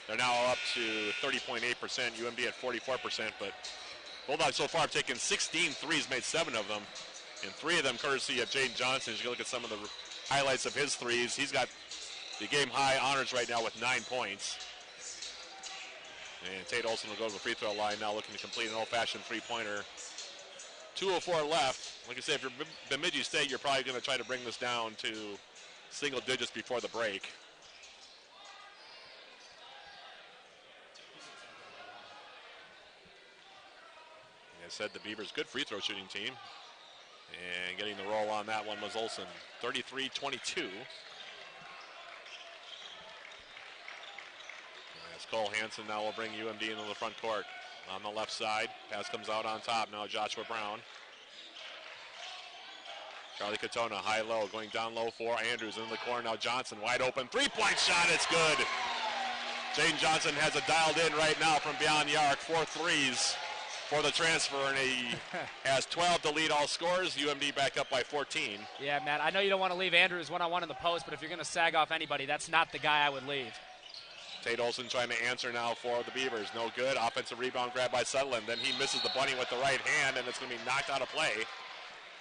They're now up to 30.8%, UMD at 44%, but Bulldogs so far have taken 16 threes, made 7 of them, and 3 of them courtesy of Jayden JOHNSON. As you look at some of the highlights of his threes, he's got the game high honors right now with 9 points. And Tate Olson will go to the free throw line now, looking to complete an old-fashioned three-pointer. 2:04 left. Like I said, if you're Bemidji State, you're probably going to try to bring this down to single digits before the break. Like I said, the Beavers, good free throw shooting team. And getting the roll on that one was Olson, 33-22. As Cole Hansen now will bring UMD into the front court. On the left side, pass comes out on top now, Joshua Brown. Charlie Katona, high-low, going down low for Andrews in the corner. Now Johnson, wide open, three-point shot, it's good. Jayden JOHNSON has it dialed in right now from beyond the arc, 4 threes for the transfer, and he has 12 to lead all scores. UMD back up by 14. Yeah, Matt, I know you don't want to leave Andrews one-on-one in the post, but if you're going to sag off anybody, that's not the guy I would leave. Tate Olson trying to answer now for the Beavers. No good. Offensive rebound grab by Sutherland. Then he misses the bunny with the right hand, and it's going to be knocked out of play.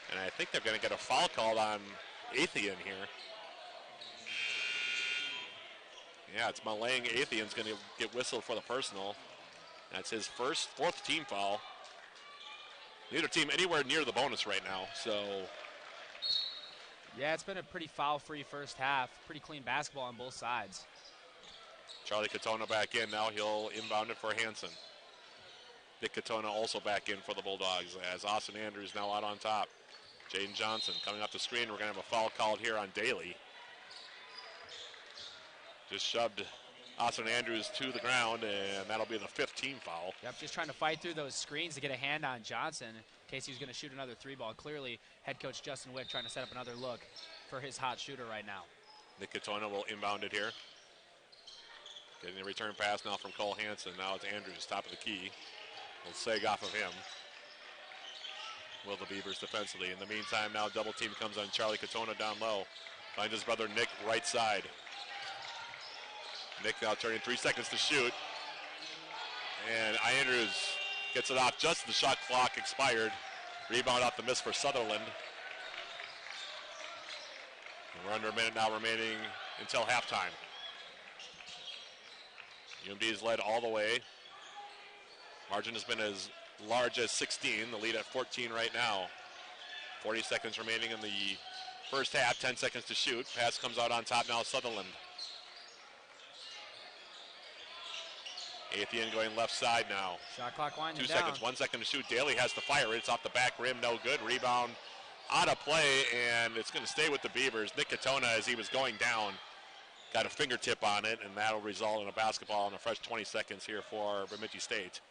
And I think they're going to get a foul called on Atheian here. Yeah, it's Malang Atheian's going to get whistled for the personal. That's his fourth team foul. Neither team anywhere near the bonus right now, so. Yeah, it's been a pretty foul-free first half. Pretty clean basketball on both sides. Charlie Katona back in now. He'll inbound it for Hansen. Nick Katona also back in for the Bulldogs as Austin Andrews now out on top. Jayden JOHNSON coming off the screen. We're going to have a foul called here on Daly. Just shoved Austin Andrews to the ground, and that'll be the 5th team foul. Yep, just trying to fight through those screens to get a hand on Johnson in case he was going to shoot another 3-ball. Clearly, head coach Justin Wick trying to set up another look for his hot shooter right now. Nick Katona will inbound it here. Getting a return pass now from Cole Hansen. Now it's Andrews, top of the key. We'll sag off of him. Will the Beavers defensively. In the meantime, now double team comes on Charlie Katona down low. Finds his brother Nick right side. Nick now turning 3 seconds to shoot. And Andrews gets it off just as the shot clock expired. Rebound off the miss for Sutherland. And we're under a minute now remaining until halftime. UMD is led all the way. Margin has been as large as 16. The lead at 14 right now. 40 seconds remaining in the first half. 10 seconds to shoot. Pass comes out on top now, Sutherland. Atheian going left side now. Shot clock winding 2 down. seconds, 1 second to shoot. Daly has to fire it. It's off the back rim, no good. Rebound out of play, and it's going to stay with the Beavers. Nick Katona, as he was going down, got a fingertip on it, and that'll result in a basketball in a fresh 20 seconds here for Bemidji State.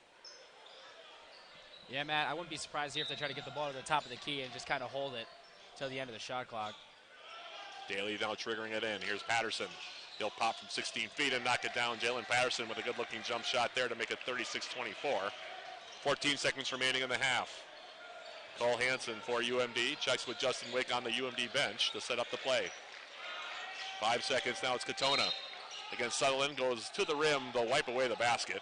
Yeah, Matt, I wouldn't be surprised here if they try to get the ball to the top of the key and just kind of hold it till the end of the shot clock. Daly now triggering it in. Here's Patterson. He'll pop from 16 feet and knock it down. Jalen Patterson with a good-looking jump shot there to make it 36-24. 14 seconds remaining in the half. Cole Hansen for UMD. Checks with Justin Wick on the UMD bench to set up the play. 5 seconds now, it's Katona. Against Sutherland, goes to the rim. They'll wipe away the basket.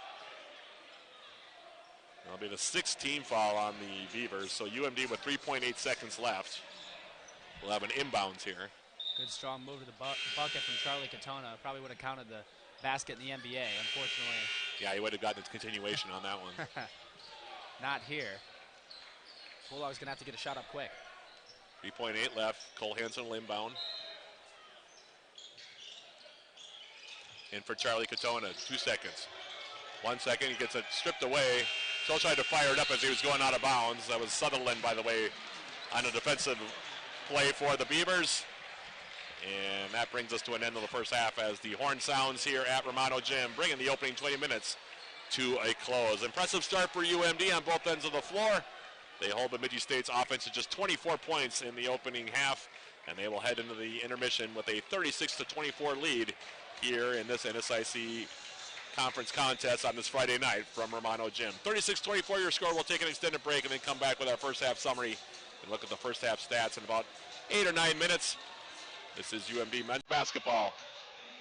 That'll be the 6th team foul on the Beavers. So UMD with 3.8 seconds left. We'll have an inbounds here. Good strong move to the bucket from Charlie Katona. Probably would have counted the basket in the NBA, unfortunately. Yeah, he would have gotten a continuation on that one. Not here. Bulldogs going to have to get a shot up quick. 3.8 left. Cole Hansen will inbound. In for Charlie Katona, 2 seconds. 1 second, he gets it stripped away. Still tried to fire it up as he was going out of bounds. That was Sutherland, by the way, on a defensive play for the Beavers. And that brings us to an end of the first half as the horn sounds here at Romano Gym, bringing the opening 20 minutes to a close. Impressive start for UMD on both ends of the floor. They hold Bemidji State's offense to just 24 points in the opening half, and they will head into the intermission with a 36-24 lead here in this NSIC conference contest on this Friday night from Romano Gym. 36-24 your score. We'll take an extended break and then come back with our first half summary and look at the first half stats in about 8 or 9 minutes. This is UMD men's basketball,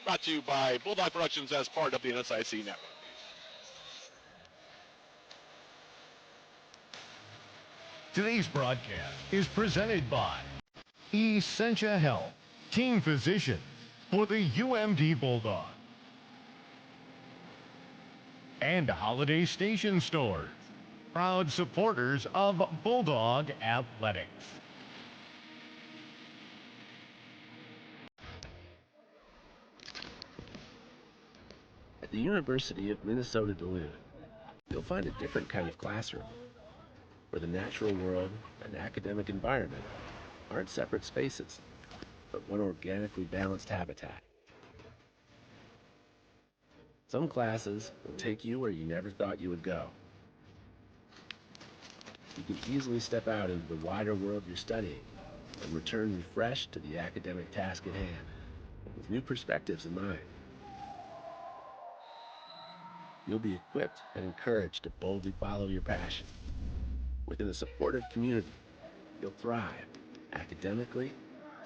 brought to you by Bulldog Productions as part of the NSIC network. Today's broadcast is presented by Essentia Health, team physician for the UMD Bulldogs, and Holiday Station Stores, proud supporters of Bulldog Athletics. At the University of Minnesota Duluth, you'll find a different kind of classroom, where the natural world and academic environment aren't separate spaces, but one organically balanced habitat. Some classes will take you where you never thought you would go. You can easily step out into the wider world you're studying and return refreshed to the academic task at hand, with new perspectives in mind. You'll be equipped and encouraged to boldly follow your passion. Within a supportive community, you'll thrive academically,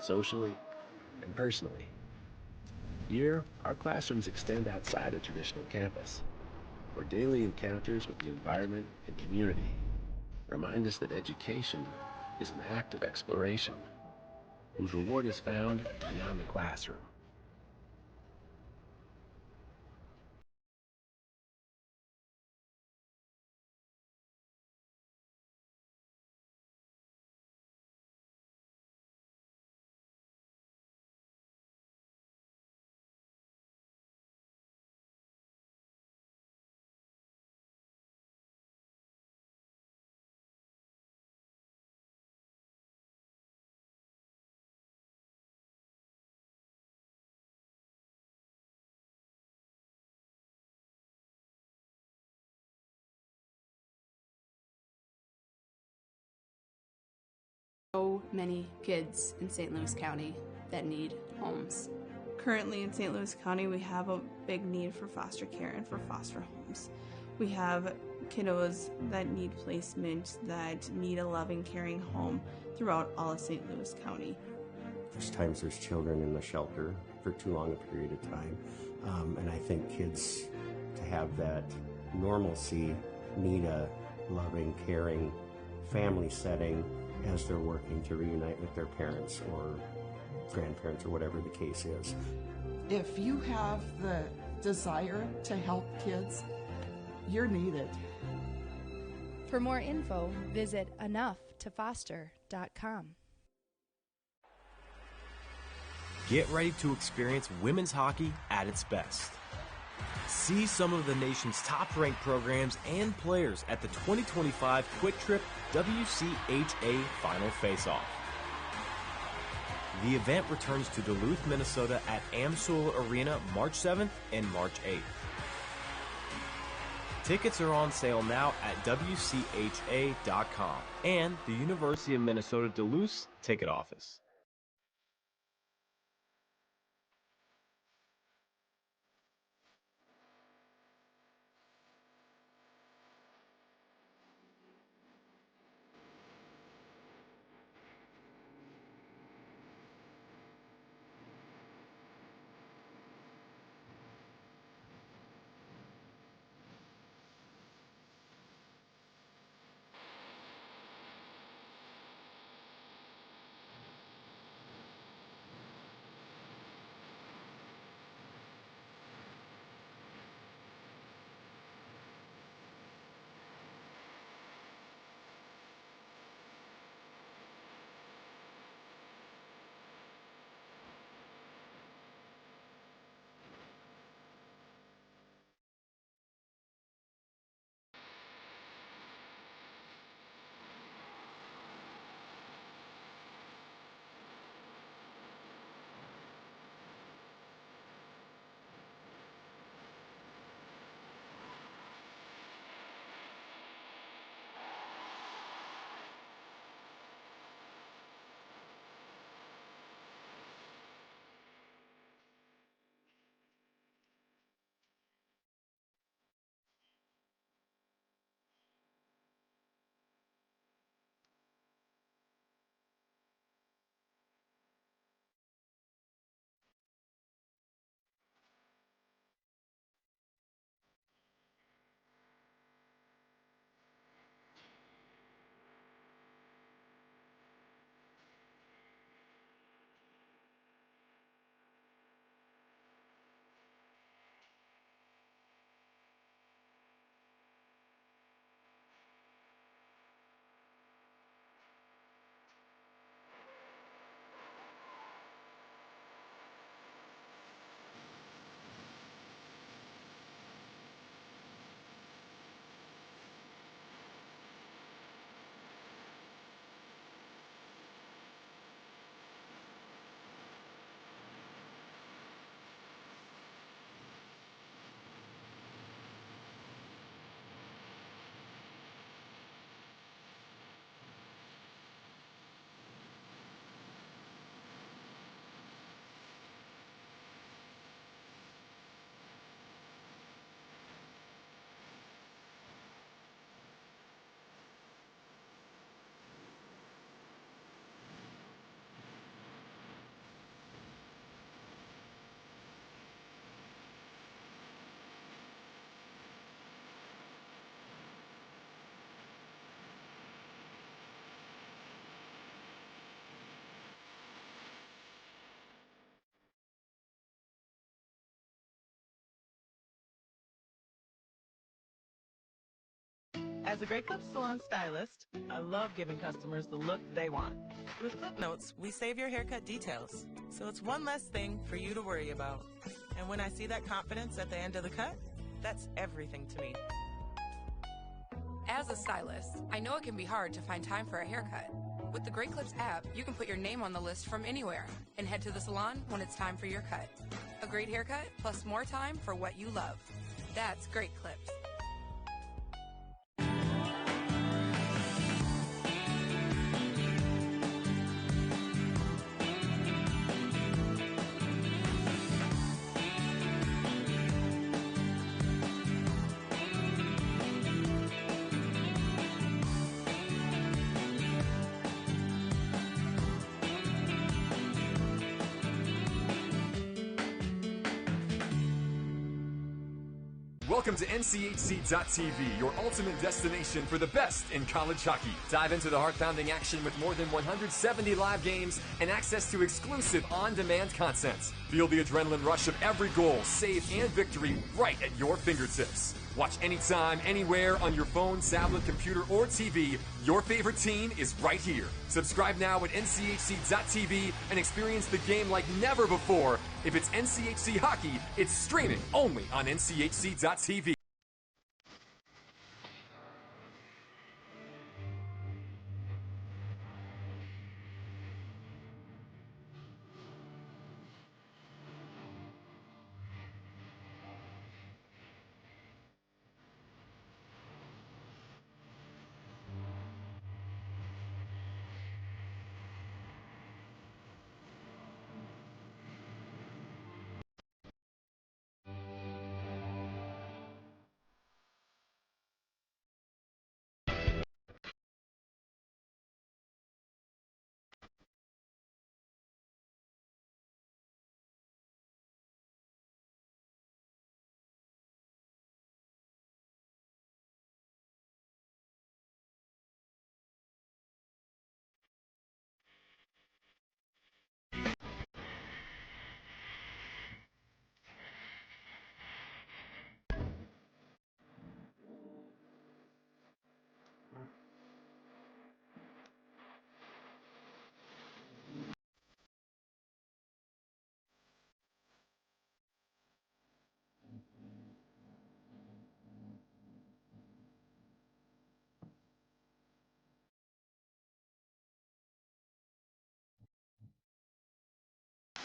socially, and personally. Here, our classrooms extend outside a traditional campus, where daily encounters with the environment and community remind us that education is an act of exploration, whose reward is found beyond the classroom. So many kids in St. Louis County that need homes. Currently in St. Louis County, we have a big need for foster care and for foster homes. We have kiddos that need placement, that need a loving, caring home throughout all of St. Louis County. There's times there's children in the shelter for too long a period of time, and I think kids, to have that normalcy, need a loving, caring family setting as they're working to reunite with their parents or grandparents or whatever the case is. If you have the desire to help kids, you're needed. For more info, visit enough2foster.com. Get ready to experience women's hockey at its best. See some of the nation's top-ranked programs and players at the 2025 Quick Trip WCHA Final Face-Off. The event returns to Duluth, Minnesota at AmSoil Arena March 7th and March 8th. Tickets are on sale now at WCHA.com and the University of Minnesota Duluth ticket office. As a Great Clips salon stylist, I love giving customers the look they want. With Clip Notes, we save your haircut details, so it's one less thing for you to worry about. And when I see that confidence at the end of the cut, that's everything to me. As a stylist, I know it can be hard to find time for a haircut. With the Great Clips app, you can put your name on the list from anywhere and head to the salon when it's time for your cut. A great haircut plus more time for what you love. That's Great Clips. Welcome to NCHC.TV, your ultimate destination for the best in college hockey. Dive into the heart-pounding action with more than 170 live games and access to exclusive on-demand content. Feel the adrenaline rush of every goal, save, and victory right at your fingertips. Watch anytime, anywhere, on your phone, tablet, computer, or TV. Your favorite team is right here. Subscribe now at NCHC.TV and experience the game like never before. If it's NCHC hockey, it's streaming only on NCHC.TV.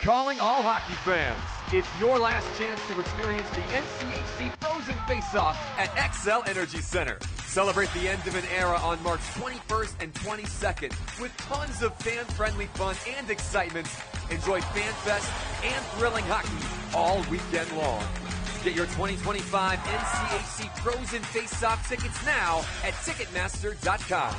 Calling all hockey fans, it's your last chance to experience the NCHC Frozen Face-Off at XL Energy Center. Celebrate the end of an era on March 21st and 22nd with tons of fan-friendly fun and excitement. Enjoy FanFest and thrilling hockey all weekend long. Get your 2025 NCHC Frozen Face-Off tickets now at Ticketmaster.com.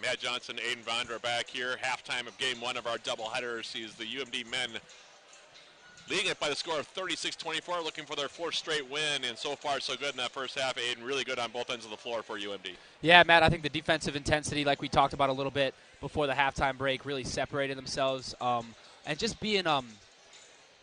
Matt Johnson, Aiden Vondra back here. Halftime of game one of our doubleheader sees the UMD men leading it by the score of 36-24, looking for their fourth straight win, and so far so good in that first half. Aiden, really good on both ends of the floor for UMD. Yeah, Matt, I think the defensive intensity, like we talked about a little bit before the halftime break, really separated themselves, and just being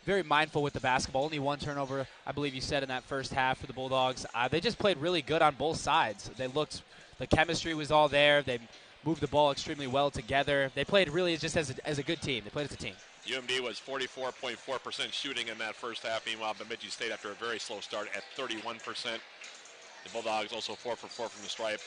very mindful with the basketball. Only one turnover, I believe you said, in that first half for the Bulldogs. They just played really good on both sides. The chemistry was all there. They moved the ball extremely well together. They played really just as a good team. They played as a team. UMD was 44.4% shooting in that first half. Meanwhile, Bemidji State, after a very slow start, at 31%. The Bulldogs also 4 for 4 from the stripe,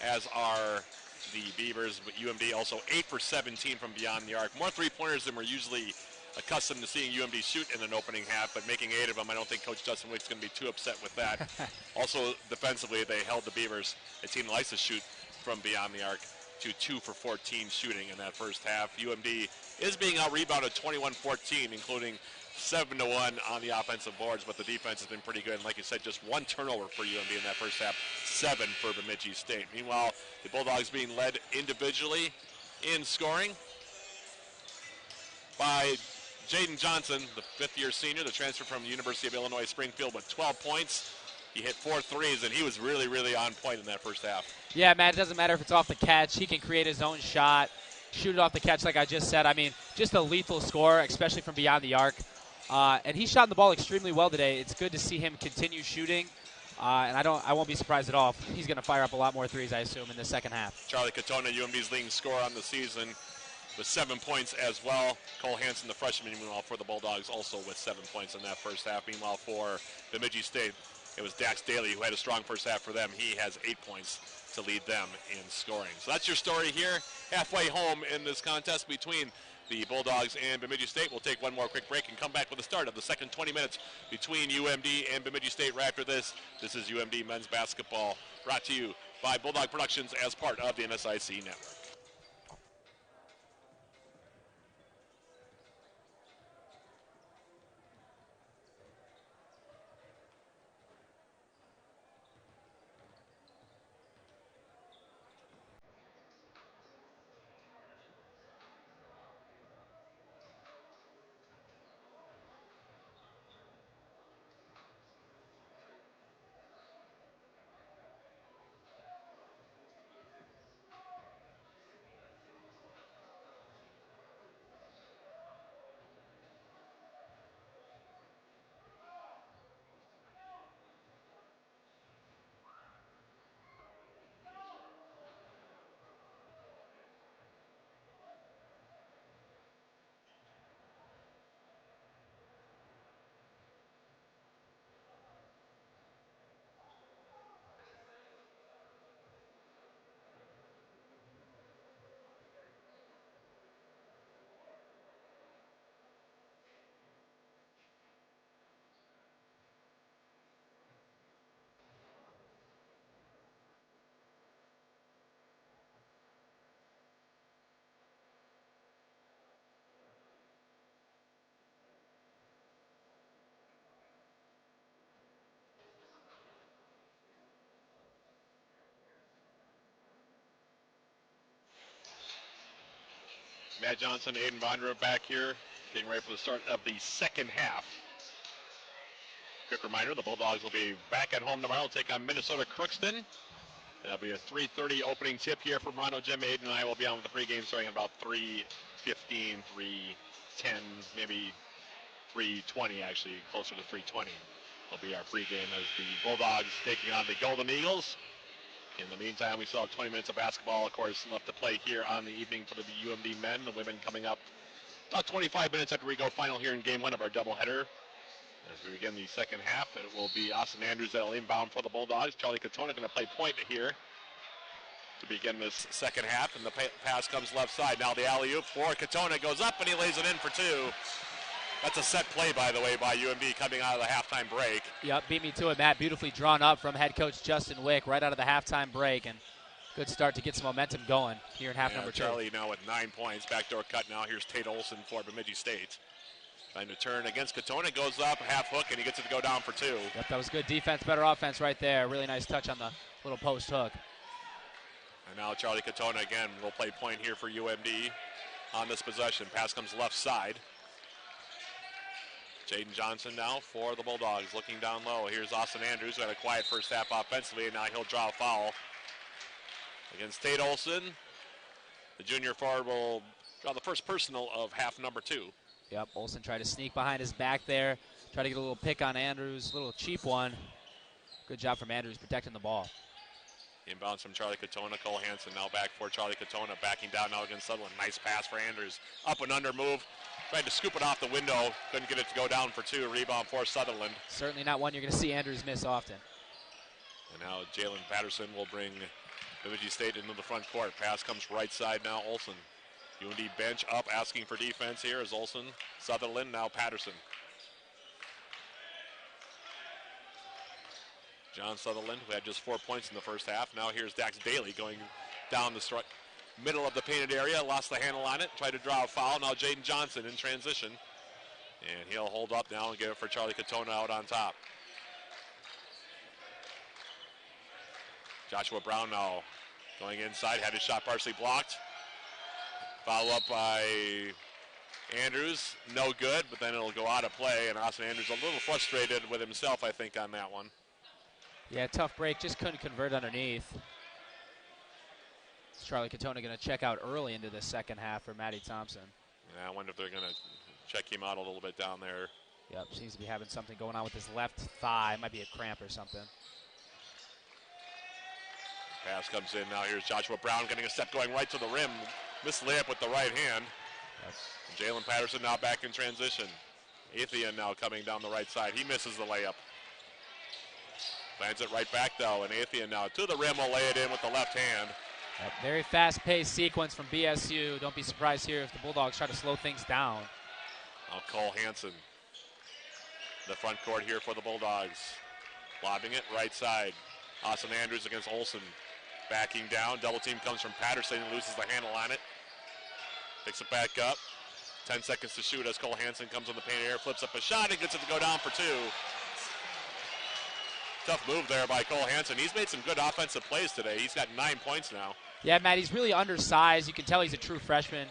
as are the Beavers. But UMD also 8 for 17 from beyond the arc. More three-pointers than we're usually accustomed to seeing UMD shoot in an opening half, but making 8 of them, I don't think Coach Justin Wick's going to be too upset with that. Also, defensively, they held the Beavers, a team that likes to shoot from beyond the arc, to 2 for 14 shooting in that first half. UMD is being out-rebounded 21-14, including 7-1 on the offensive boards, but the defense has been pretty good. And like you said, just 1 turnover for UMD in that first half, 7 for Bemidji State. Meanwhile, the Bulldogs being led individually in scoring by Jayden JOHNSON, the 5th-year senior, the transfer from the University of Illinois Springfield, with 12 points. He hit 4 threes, and he was really, really on point in that first half. Yeah, Matt, it doesn't matter if it's off the catch. He can create his own shot, shoot it off the catch like I just said. I mean, just a lethal score, especially from beyond the arc. And he shot the ball extremely well today. It's good to see him continue shooting. And I won't be surprised at all if he's going to fire up a lot more threes, I assume, in the second half. Charlie Katona, UMD's leading scorer on the season, with 7 points as well. Cole Hansen, the freshman, meanwhile, for the Bulldogs, also with 7 points in that first half. Meanwhile, for Bemidji State, it was Dax Daly who had a strong first half for them. He has 8 points to lead them in scoring. So that's your story here, halfway home in this contest between the Bulldogs and Bemidji State. We'll take one more quick break and come back with the start of the second 20 minutes between UMD and Bemidji State. Right after this, this is UMD men's basketball, brought to you by Bulldog Productions as part of the NSIC network. Matt Johnson, Aiden Bondra back here, getting ready for the start of the second half. Quick reminder, the Bulldogs will be back at home tomorrow, take on Minnesota Crookston. That'll be a 3:30 opening tip here from Rondo Gym. Aiden and I will be on with the pregame starting at about 3:15, 3:10, maybe 3:20 actually, closer to 3:20 will be our pregame as the Bulldogs taking on the Golden Eagles. In the meantime, we still have 20 minutes of basketball, of course, left to play here on the evening for the UMD men. The women coming up about 25 minutes after we go final here in game 1 of our doubleheader. As we begin the second half, it will be Austin Andrews that'll inbound for the Bulldogs. Charlie Katona going to play point here to begin this second half, and the pass comes left side. Now the alley-oop for Katona goes up, and he lays it in for 2. That's a set play, by the way, by UMD coming out of the halftime break. Yep, beat me to it, Matt. Beautifully drawn up from head coach Justin Wick right out of the halftime break, and good start to get some momentum going here in half number 2. Charlie now with 9 points. Backdoor cut now. Here's Tate Olson for Bemidji State. Trying to turn against Katona, goes up, half hook, and he gets it to go down for 2. Yep, that was good defense, better offense right there. Really nice touch on the little post hook. And now Charlie Katona again will play point here for UMD on this possession. Pass comes left side. Jayden Johnson now for the Bulldogs, looking down low. Here's Austin Andrews, who had a quiet first half offensively, and now he'll draw a foul against Tate Olson. The junior forward will draw the first personal of half number 2. Yep, Olson tried to sneak behind his back there, try to get a little pick on Andrews, a little cheap one. Good job from Andrews protecting the ball. Inbounds from Charlie Katona. Cole Hansen now back for Charlie Katona, backing down now against Sutherland. Nice pass for Andrews. Up and under move. Tried to scoop it off the window. Couldn't get it to go down for 2. Rebound for Sutherland. Certainly not one you're going to see Andrews miss often. And now Jalen Patterson will bring Bemidji State into the front court. Pass comes right side now. Olson UMD bench up asking for defense here is Olson, Sutherland, now Patterson. John Sutherland, who had just 4 points in the first half. Now here's Dax Daly going down the middle of the painted area, lost the handle on it, tried to draw a foul. Now Jayden Johnson in transition. And he'll hold up now and give it for Charlie Katona out on top. Joshua Brown now going inside, had his shot partially blocked. Follow up by Andrews, no good, but then it'll go out of play, and Austin Andrews a little frustrated with himself, I think, on that one. Yeah, tough break, just couldn't convert underneath. Charlie Katona going to check out early into the second half for Matty Thompson. Yeah, I wonder if they're going to check him out a little bit down there. Yep, seems to be having something going on with his left thigh. Might be a cramp or something. Pass comes in. Now here's Joshua Brown getting a step going right to the rim. Missed layup with the right hand. Jalen Patterson now back in transition. Atheian now coming down the right side. He misses the layup. Lands it right back though, and Atheian now to the rim will lay it in with the left hand. Yep, very fast-paced sequence from BSU. Don't be surprised here if the Bulldogs try to slow things down. Now Cole Hansen, the front court here for the Bulldogs. Lobbing it right side. Austin Andrews against Olson. Backing down, double team comes from Patterson, loses the handle on it. Picks it back up. 10 seconds to shoot as Cole Hansen comes on the paint area, flips up a shot and gets it to go down for 2. Tough move there by Cole Hansen. He's made some good offensive plays today. He's got 9 points now. Yeah, Matt, he's really undersized. You can tell he's a true freshman.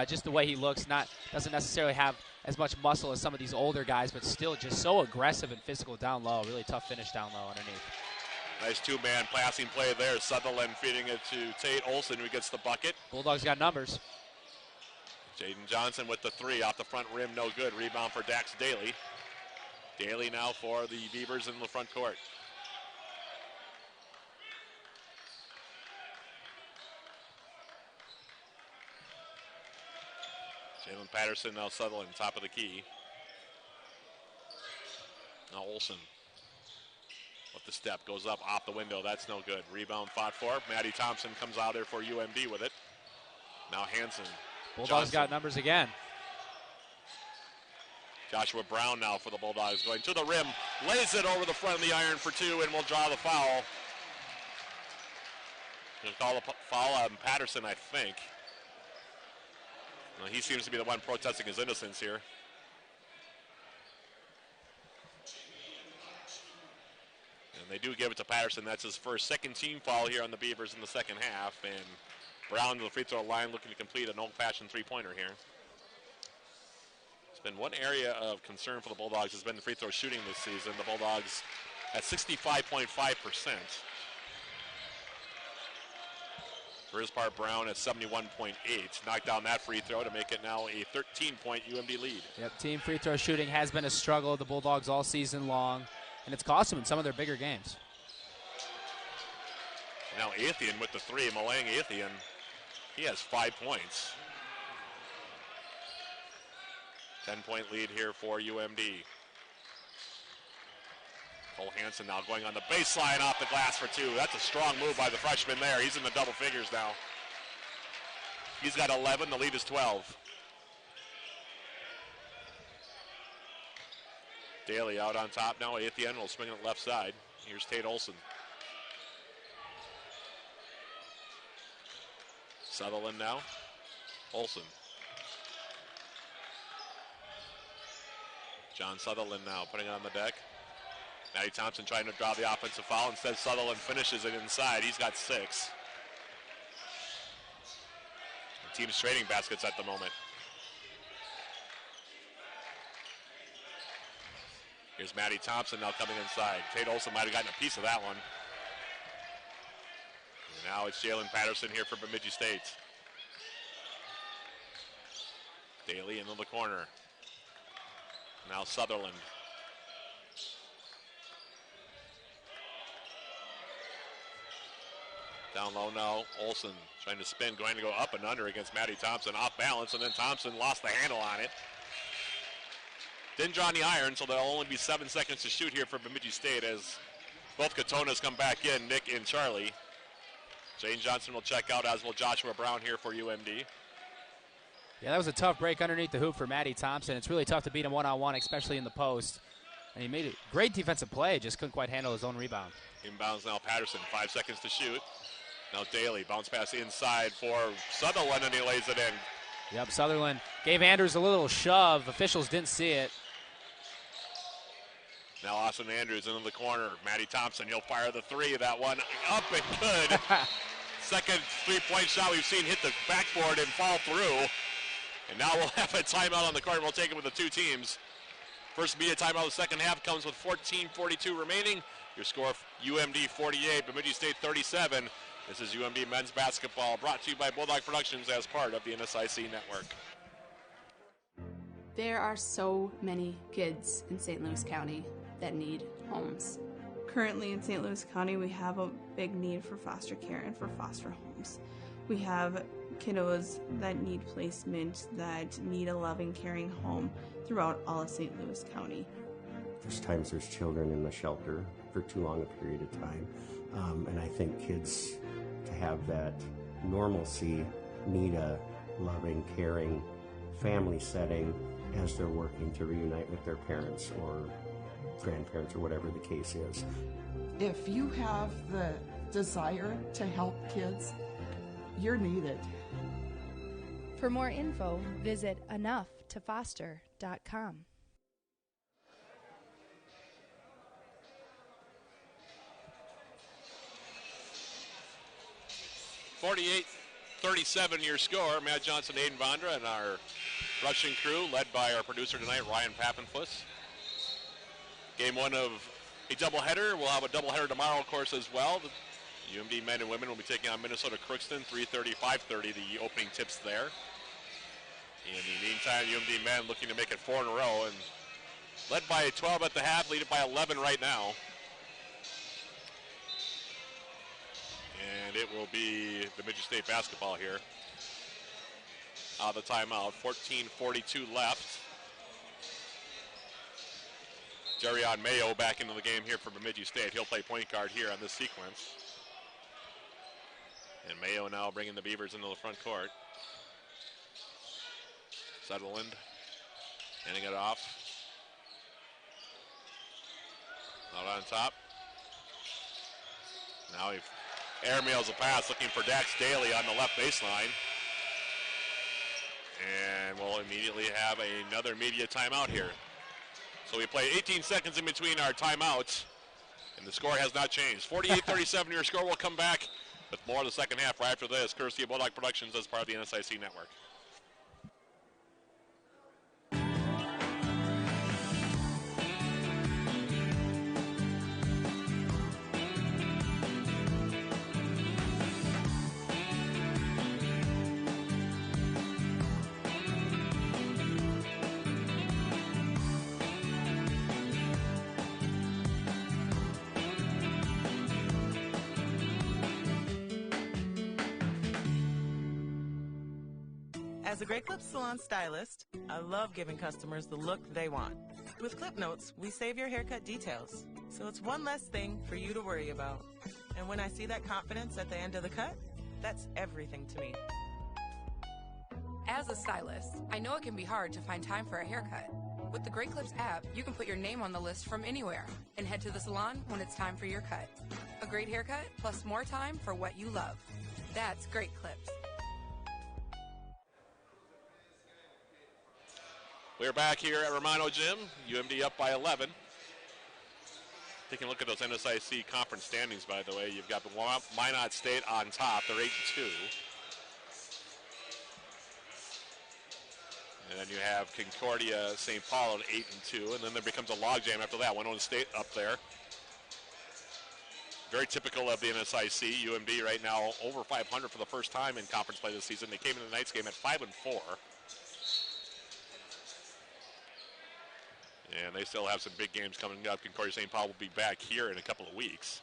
Just the way he looks, doesn't necessarily have as much muscle as some of these older guys, but still just so aggressive and physical down low. Really tough finish down low underneath. Nice two-man passing play there. Sutherland feeding it to Tate Olson, who gets the bucket. Bulldogs got numbers. Jayden Johnson with the 3 off the front rim, no good. Rebound for Dax Daly. Daly now for the Beavers in the front court. Jalen Patterson, now Sutherland, top of the key. Now Olson with the step, goes up off the window. That's no good. Rebound fought for. Matty Thompson comes out there for UMD with it. Now Hansen. Bulldogs got numbers again. Joshua Brown now for the Bulldogs, going to the rim, lays it over the front of the iron for 2, and will draw the foul. They'll call a foul on Patterson, I think. Well, he seems to be the one protesting his innocence here. And they do give it to Patterson. That's his first second team foul here on the Beavers in the second half. And Brown to the free throw line looking to complete an old-fashioned three-pointer here. It's been one area of concern for the Bulldogs has been the free throw shooting this season. The Bulldogs at 65.5%. For his part, Brown at 71.8. Knocked down that free throw to make it now a 13-point UMD lead. Yep, team free throw shooting has been a struggle of the Bulldogs all season long, and it's cost them in some of their bigger games. Now Atheian with the 3. Malang Atheian, he has 5 points. 10-point lead here for UMD. Cole Hansen now going on the baseline off the glass for 2. That's a strong move by the freshman there. He's in the double figures now. He's got 11. The lead is 12. Daly out on top now. Atheian will swing it left side. Here's Tate Olson. Sutherland now. Olson. John Sutherland now putting it on the deck. Matty Thompson trying to draw the offensive foul. Instead, Sutherland finishes it inside. He's got 6. The team's trading baskets at the moment. Here's Matty Thompson now coming inside. Tate Olson might have gotten a piece of that one. And now it's Jalen Patterson here for Bemidji State. Daly into the corner. Now Sutherland. Down low now, Olson trying to spin, going to go up and under against Matty Thompson. Off balance, and then Thompson lost the handle on it. Didn't draw any iron, so there'll only be 7 seconds to shoot here for Bemidji State as both Katonas come back in, Nick and Charlie. Jayden Johnson will check out, as will Joshua Brown here for UMD. Yeah, that was a tough break underneath the hoop for Maddie Thompson. It's really tough to beat him one-on-one, especially in the post. And he made a great defensive play, just couldn't quite handle his own rebound. Inbounds now Patterson, 5 seconds to shoot. Now Daly, bounce pass inside for Sutherland, and he lays it in. Yep, Sutherland gave Andrews a little shove. Officials didn't see it. Now Austin Andrews into the corner. Maddie Thompson, he'll fire the three. That one up and good. Second three-point shot we've seen hit the backboard and fall through. And now we'll have a timeout on the court. We'll take it with the two teams. First media timeout of the second half comes with 14:42 remaining. Your score, UMD 48, Bemidji State 37. This is UMD men's basketball, brought to you by Bulldog Productions as part of the NSIC network. There are so many kids in St. Louis County that need homes. Currently in St. Louis County, we have a big need for foster care and for foster homes. We have kiddos that need placement, that need a loving, caring home throughout all of St. Louis County. There's times there's children in the shelter for too long a period of time. And I think kids, to have that normalcy, need a loving, caring family setting as they're working to reunite with their parents or grandparents or whatever the case is. If you have the desire to help kids, you're needed. For more info, visit enough2foster.com. (48-37) your score. Matt Johnson, Aiden Vondra, and our rushing crew, led by our producer tonight, Ryan Pappenfuss. Game one of a doubleheader. We'll have a doubleheader tomorrow, of course, as well. The UMD men and women will be taking on Minnesota Crookston, 3:30, 5:30, the opening tips there. In the meantime, UMD men looking to make it 4 in a row, and led by 12 at the half, leading by 11 right now. And it will be Bemidji State basketball here. Out of the timeout, 14:42 left. Jerion Mayo back into the game here for Bemidji State. He'll play point guard here on this sequence. And Mayo now bringing the Beavers into the front court. Sutherland handing it off. Out on top. Now he airmails a pass looking for Dax Daly on the left baseline. And we'll immediately have another media timeout here. So we play 18 seconds in between our timeouts, and the score has not changed. 48-37 your score. Will come back with more of the second half right after this, courtesy of Bulldog Productions as part of the NSIC network. As a Great Clips salon stylist, I love giving customers the look they want. With Clip Notes, we save your haircut details, so it's one less thing for you to worry about. And when I see that confidence at the end of the cut, that's everything to me. As a stylist, I know it can be hard to find time for a haircut. With the Great Clips app, you can put your name on the list from anywhere and head to the salon when it's time for your cut. A great haircut plus more time for what you love. That's Great Clips. We're back here at Romano Gym. UMD up by 11. Taking a look at those NSIC conference standings, by the way. You've got Minot State on top. They're 8-2. And then you have Concordia St. Paul at 8-2. And then there becomes a logjam after that. Winona State up there. Very typical of the NSIC. UMD right now over 500 for the first time in conference play this season. They came into tonight's game at 5-4. And they still have some big games coming up. Concordia St. Paul will be back here in a couple of weeks.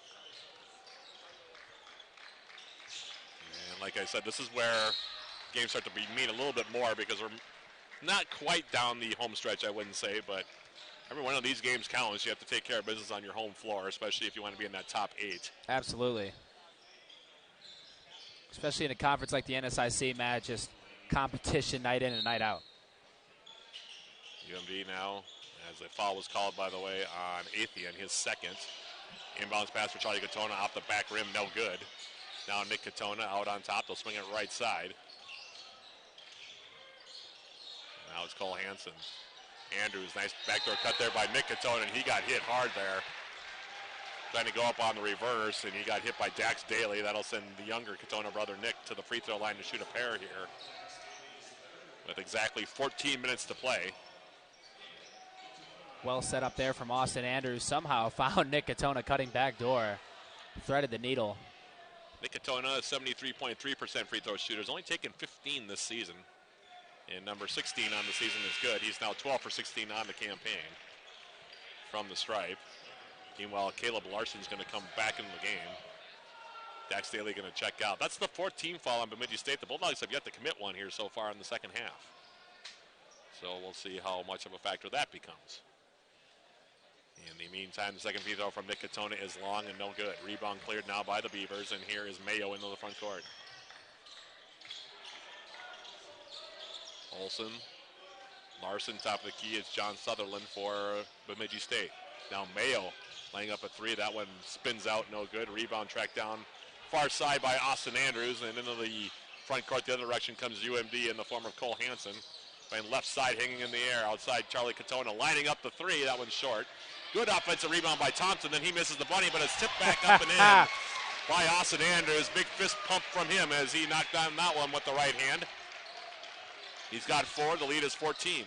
And like I said, this is where games start to mean a little bit more because we're not quite down the home stretch, I wouldn't say, but every one of these games counts. You have to take care of business on your home floor, especially if you want to be in that top 8. Absolutely. Especially in a conference like the NSIC, Matt, just competition night in and night out. UMD now, as a foul was called, by the way, on Athean, his second. Inbounds pass for Charlie Katona off the back rim, no good. Now Nick Katona out on top. They'll swing it right side. Now it's Cole Hansen. Andrews, nice backdoor cut there by Nick Katona, and he got hit hard there. Trying to go up on the reverse, and he got hit by Dax Daly. That'll send the younger Katona brother Nick to the free throw line to shoot a pair here. With exactly 14 minutes to play. Well set up there from Austin Andrews. Somehow found Nick Katona cutting back door. Threaded the needle. Nick Katona, 73.3% free throw shooter. Has only taken 15 this season. And number 16 on the season is good. He's now 12 for 16 on the campaign from the stripe. Meanwhile, Caleb Larson's going to come back into the game. Dax Daly going to check out. That's the 14th foul on Bemidji State. The Bulldogs have yet to commit one here so far in the second half. So we'll see how much of a factor that becomes. In the meantime, the second free throw from Nick Katona is long and no good. Rebound cleared now by the Beavers, and here is Mayo into the front court. Olsen, Larson, top of the key. It's John Sutherland for Bemidji State. Now Mayo laying up a three. That one spins out, no good. Rebound tracked down far side by Austin Andrews, and into the front court the other direction comes UMD in the form of Cole Hansen. Playing left side, hanging in the air. Outside, Charlie Katona lining up the three. That one's short. Good offensive rebound by Thompson. Then he misses the bunny, but it's tipped back up and in by Austin Andrews. Big fist pump from him as he knocked down that one with the right hand. He's got 4. The lead is 14.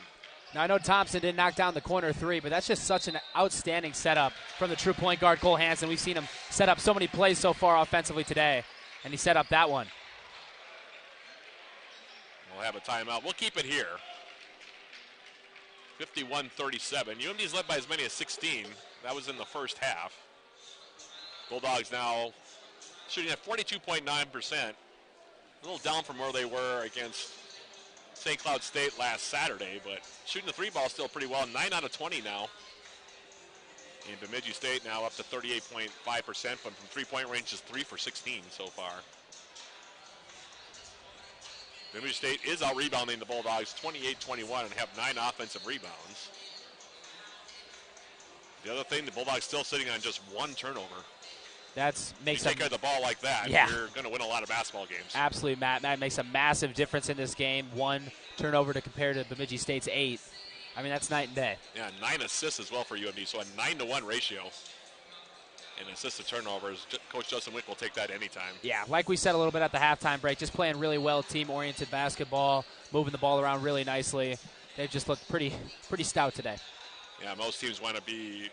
Now, I know Thompson didn't knock down the corner three, but that's just such an outstanding setup from the true point guard, Cole Hansen. We've seen him set up so many plays so far offensively today, and he set up that one. We'll have a timeout. We'll keep it here. 51-37. UMD's led by as many as 16. That was in the first half. Bulldogs now shooting at 42.9%. A little down from where they were against St. Cloud State last Saturday, but shooting the three ball still pretty well. 9 out of 20 now. And Bemidji State now up to 38.5%, but from three-point range is 3 for 16 so far. Bemidji State is out-rebounding the Bulldogs 28-21 and have 9 offensive rebounds. The other thing, the Bulldogs still sitting on just 1 turnover. Makes you take care of the ball like that, yeah, you're going to win a lot of basketball games. Absolutely, Matt. That makes a massive difference in this game. 1 turnover to compare to Bemidji State's 8. I mean, that's night and day. Yeah, 9 assists as well for UMD, so a 9-to-1 ratio. And assists to turnovers. Coach Justin Wick will take that anytime. Yeah, like we said a little bit at the halftime break, just playing really well, team-oriented basketball, moving the ball around really nicely. They've just looked pretty stout today. Yeah, most teams want to be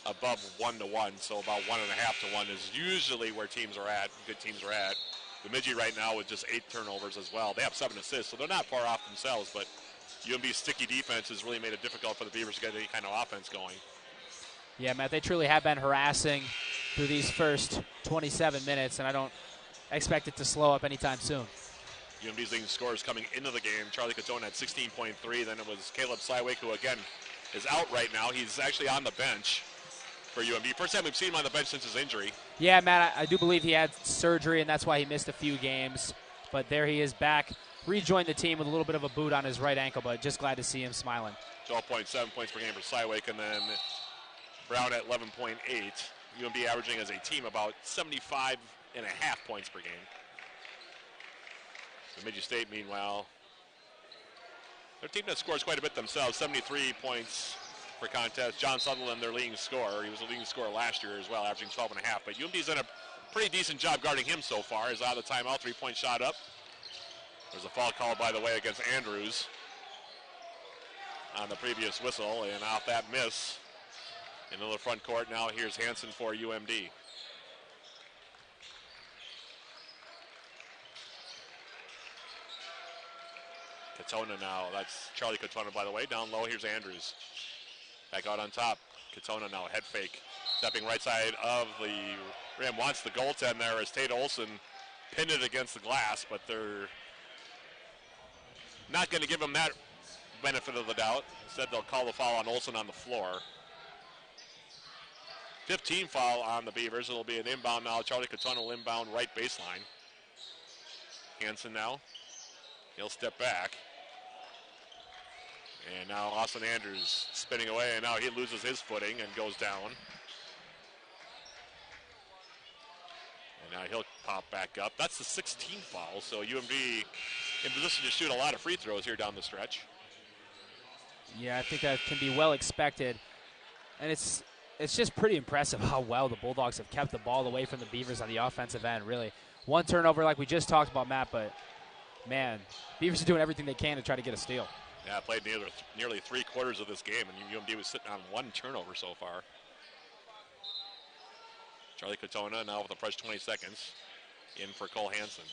above 1-to-1, so about 1.5-to-1 is usually where teams are at, good teams are at. Bemidji right now with just 8 turnovers as well. They have 7 assists, so they're not far off themselves, but UMB's sticky defense has really made it difficult for the Beavers to get any kind of offense going. Yeah, Matt, they truly have been harassing through these first 27 minutes, and I don't expect it to slow up anytime soon. UMD's leading scorers coming into the game. Charlie Katona had 16.3. Then it was Caleb Slywick, who, again, is out right now. He's actually on the bench for UMD. First time we've seen him on the bench since his injury. Yeah, Matt, I do believe he had surgery, and that's why he missed a few games. But there he is back, rejoined the team with a little bit of a boot on his right ankle, but just glad to see him smiling. 12.7 points per game for Slywick, and then Brown at 11.8. UMD averaging as a team about 75.5 points per game. Bemidji State, meanwhile, their team that scores quite a bit themselves, 73 points per contest. John Sutherland, their leading scorer. He was the leading scorer last year as well, averaging 12.5. But UMD's done a pretty decent job guarding him so far. He's out of the timeout, 3-point shot up. There's a foul call, by the way, against Andrews on the previous whistle, and out that miss. Into the front court now, here's Hansen for UMD. Katona now, that's Charlie Katona, by the way. Down low, here's Andrews. Back out on top, Katona now, head fake. Stepping right side of the rim, wants the goaltend there as Tate Olson pinned it against the glass, but they're not going to give him that benefit of the doubt. Instead, they'll call the foul on Olson on the floor. 15 foul on the Beavers. It'll be an inbound now. Charlie Katona will inbound right baseline. Hansen now. He'll step back. And now Austin Andrews spinning away, and now he loses his footing and goes down. And now he'll pop back up. That's the 16th foul, so UMD in position to shoot a lot of free throws here down the stretch. Yeah, I think that can be well expected. And it's just pretty impressive how well the Bulldogs have kept the ball away from the Beavers on the offensive end, really. One turnover like we just talked about, Matt, but, man, Beavers are doing everything they can to try to get a steal. Yeah, played nearly 3/4 of this game, and UMD was sitting on 1 turnover so far. Charlie Katona now with a fresh 20 seconds. In for Cole Hansen.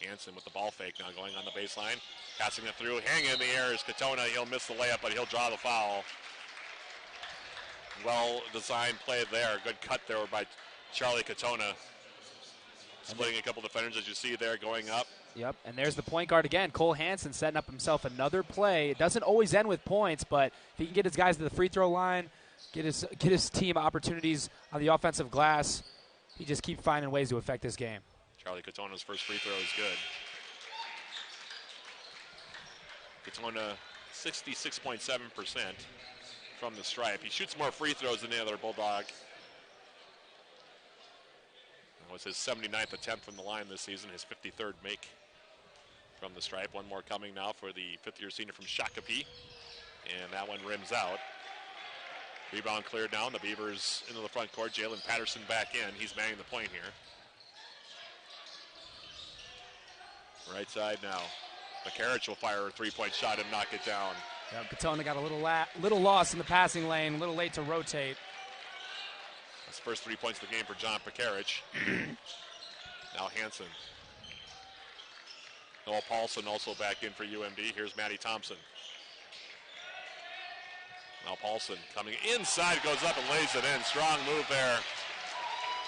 Hansen with the ball fake now going on the baseline. Passing it through, hanging in the air is Katona. He'll miss the layup, but he'll draw the foul. Well-designed play there. Good cut there by Charlie Katona. Splitting a couple defenders, as you see there, going up. Yep, and there's the point guard again. Cole Hansen setting up himself another play. It doesn't always end with points, but if he can get his guys to the free throw line, get his team opportunities on the offensive glass, he just keeps finding ways to affect this game. Charlie Katona's first free throw is good. Katona 66.7% from the stripe. He shoots more free throws than the other Bulldog. That was his 79th attempt from the line this season, his 53rd make from the stripe. One more coming now for the fifth-year senior from Shakopee. And that one rims out. Rebound cleared down. The Beavers into the front court. Jalen Patterson back in. He's manning the point here. Right side now. McCarrick will fire a three-point shot and knock it down. Yep, Katona got a little lost in the passing lane, a little late to rotate. That's the first 3 points of the game for John Pekarich. Now Hansen. Noah Paulson also back in for UMD. Here's Matty Thompson. Now Paulson coming inside, goes up and lays it in. Strong move there.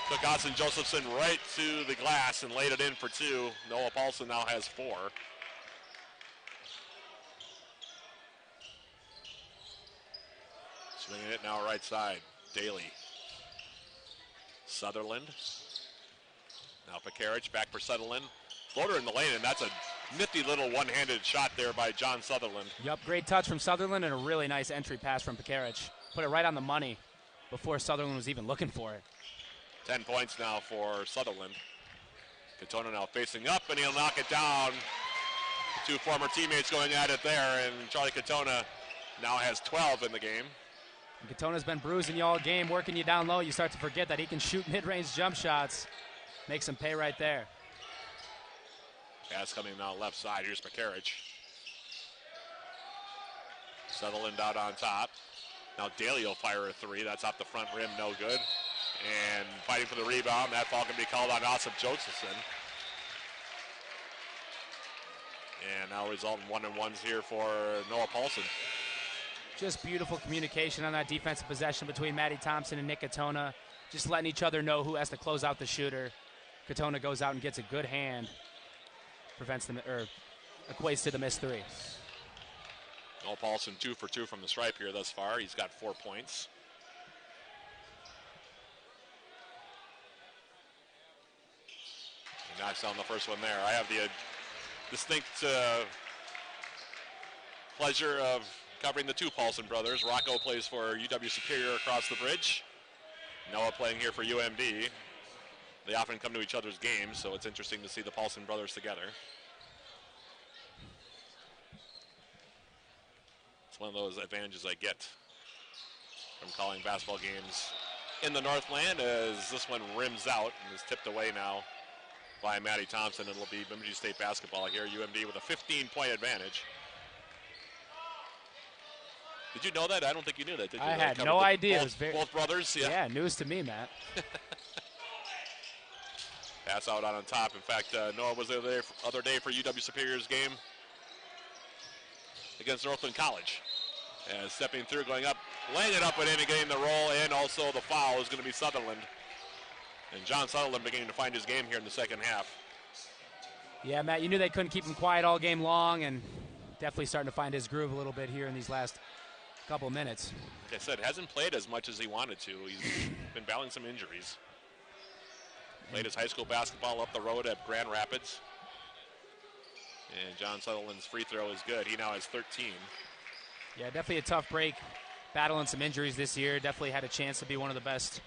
Took Austin Josephson right to the glass and laid it in for 2. Noah Paulson now has 4. Swinging it now right side. Daly. Sutherland. Now Pekarich back for Sutherland. Floater in the lane, and that's a nifty little one-handed shot there by John Sutherland. Yep, great touch from Sutherland and a really nice entry pass from Pekarich. Put it right on the money before Sutherland was even looking for it. 10 points now for Sutherland. Katona now facing up, and he'll knock it down. The 2 former teammates going at it there, and Charlie Katona now has 12 in the game. And Katona's been bruising you all game, working you down low. You start to forget that he can shoot mid-range jump shots. Makes him pay right there. Pass coming now left side. Here's Pekarich. Sutherland out on top. Now Daly will fire a 3. That's off the front rim, no good. And fighting for the rebound. That ball can be called on Austin Josephson. And now resulting 1-and-1s here for Noah Paulson. Just beautiful communication on that defensive possession between Matty Thompson and Nick Katona. Just letting each other know who has to close out the shooter. Katona goes out and gets a good hand. Prevents them, or equates to the missed 3. Noah Paulson 2 for 2 from the stripe here thus far. He's got 4 points. He knocks down the first one there. I have the distinct pleasure of covering the 2 Paulson brothers. Rocco plays for UW Superior across the bridge. Noah playing here for UMD. They often come to each other's games, so it's interesting to see the Paulson brothers together. It's one of those advantages I get from calling basketball games in the Northland, as this one rims out and is tipped away now by Matty Thompson. It'll be Bemidji State basketball here. UMD with a 15-point advantage. Did you know that? I don't think you knew that, did you? I had no idea. Both brothers? Yeah, news to me, Matt. Pass out on top. In fact, Noah was there the other day for UW Superior's game against Northland College. And stepping through, going up, laying it up and in and getting the roll, and also the foul is going to be Sutherland. And John Sutherland beginning to find his game here in the second half. Yeah, Matt, you knew they couldn't keep him quiet all game long, and definitely starting to find his groove a little bit here in these last couple of minutes. Like I said, hasn't played as much as he wanted to. He's been battling some injuries. Played his high school basketball up the road at Grand Rapids. And John Sutherland's free throw is good. He now has 13. Yeah, definitely a tough break. Battling some injuries this year. Definitely had a chance to be one of the best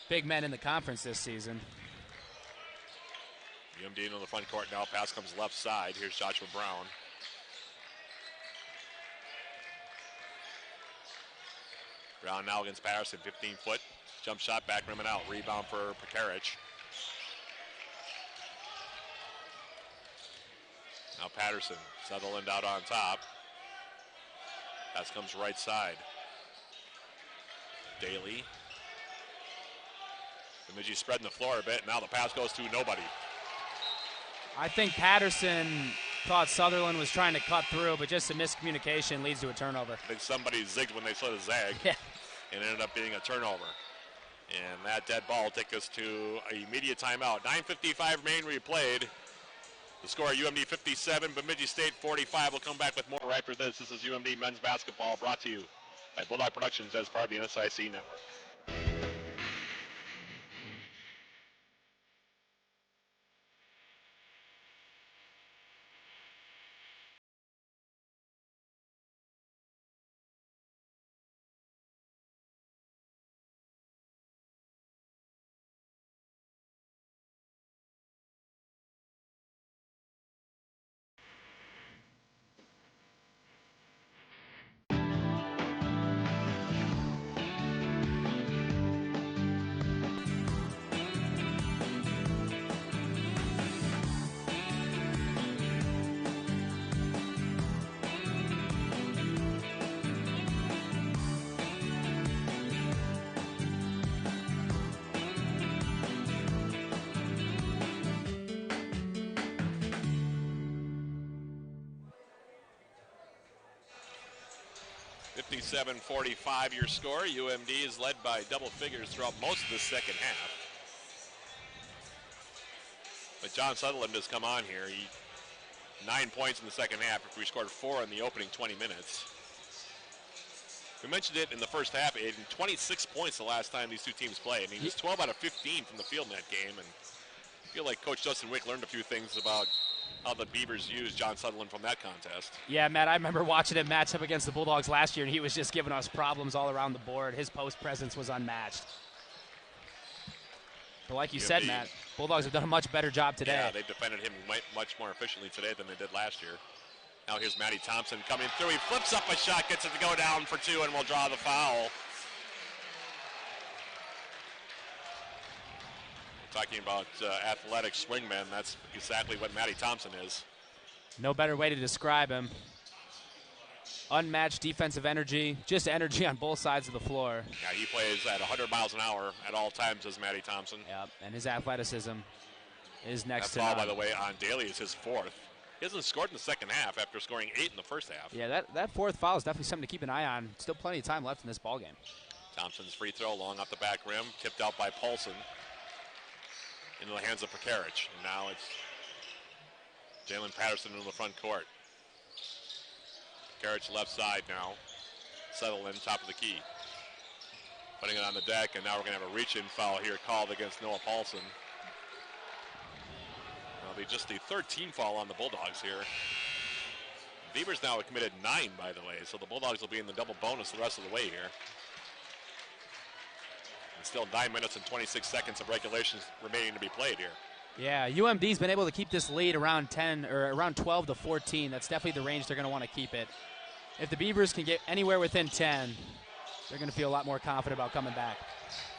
big men in the conference this season. UMD on the front court now. Pass comes left side. Here's Joshua Brown. Brown now against Patterson. 15-foot. Jump shot, back rim and out. Rebound for Pekarich. Now Patterson. Sutherland out on top. Pass comes right side. Daly. Bemidji spreading the floor a bit. Now the pass goes to nobody. I think Patterson thought Sutherland was trying to cut through, but just a miscommunication leads to a turnover. I think somebody zigged when they saw the zag. Yeah. And it ended up being a turnover. And that dead ball will take us to an immediate timeout. 9:55 remain replayed. The score, UMD 57, Bemidji State 45. We'll come back with more right after this. This is UMD men's basketball, brought to you by Bulldog Productions as part of the NSIC network. .45 your score. UMD is led by double figures throughout most of the second half. But John Sutherland has come on here. 9 points in the second half after we scored 4 in the opening 20 minutes. We mentioned it in the first half, Aiden. 26 points the last time these two teams played. And he was 12 out of 15 from the field in that game. And I feel like Coach Justin Wick learned a few things about how the Beavers used John Sutherland from that contest. Yeah, Matt, I remember watching him match up against the Bulldogs last year, and he was just giving us problems all around the board. His post presence was unmatched. But like you said, Matt, Bulldogs have done a much better job today. Yeah, they've defended him much more efficiently today than they did last year. Now here's Matty Thompson coming through. He flips up a shot, gets it to go down for 2, and will draw the foul. Talking about athletic swingmen, that's exactly what Matty Thompson is. No better way to describe him. Unmatched defensive energy, just energy on both sides of the floor. Yeah, he plays at 100 miles an hour at all times as Matty Thompson. Yeah, and his athleticism is next to none. That foul, none. by the way, on Daly is his 4th. He hasn't scored in the second half after scoring 8 in the first half. Yeah, that 4th foul is definitely something to keep an eye on. Still plenty of time left in this ballgame. Thompson's free throw long off the back rim, tipped out by Paulson. Into the hands of Pekarich. And now it's Jalen Patterson in the front court. Pekarich left side now. Sutherland top of the key. Putting it on the deck, and now we're going to have a reach-in foul here called against Noah Paulson. That'll be just the 13th foul on the Bulldogs here. Beavers now have committed 9, by the way, so the Bulldogs will be in the double bonus the rest of the way here. And still 9 minutes and 26 seconds of regulation remaining to be played here. Yeah, UMD's been able to keep this lead around 10 or around 12 to 14. That's definitely the range they're going to want to keep it. If the Beavers can get anywhere within 10, they're going to feel a lot more confident about coming back.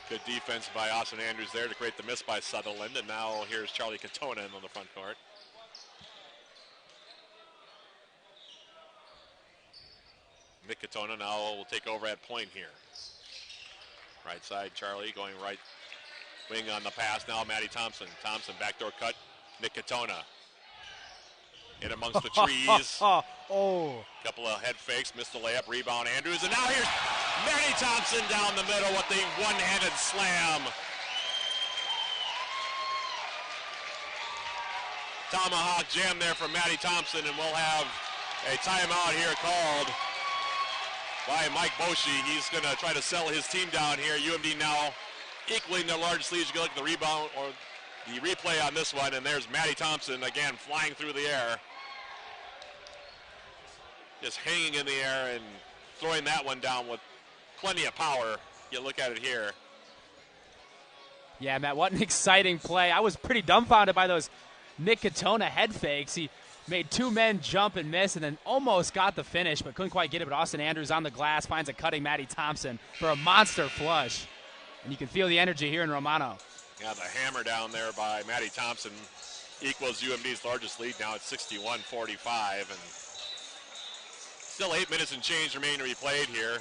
Good defense by Austin Andrews there to create the miss by Sutherland, and now here's Charlie Katonen on the front court. Nick Katona now will take over at point here. Right side, Charlie going right wing on the pass. Now Matty Thompson. Thompson backdoor cut. Nick Katona in amongst the trees. Couple of head fakes, missed the layup. Rebound Andrews, and now here's Matty Thompson down the middle with the one-handed slam. Tomahawk jam there from Matty Thompson, and we'll have a timeout here called by Mike Boshi. He's going to try to settle his team down here. UMD now equaling their largest lead. You can look at the rebound or the replay on this one, and there's Matty Thompson again flying through the air. just hanging in the air and throwing that one down with plenty of power. You look at it here. Yeah, Matt, what an exciting play. I was pretty dumbfounded by those Nick Katona head fakes. He made two men jump and miss and then almost got the finish, but couldn't quite get it. But Austin Andrews on the glass finds a cutting Matty Thompson for a monster flush. And you can feel the energy here in Romano. Yeah, the hammer down there by Matty Thompson equals UMD's largest lead. Now it's 61-45. And still 8 minutes and change remaining to be played here.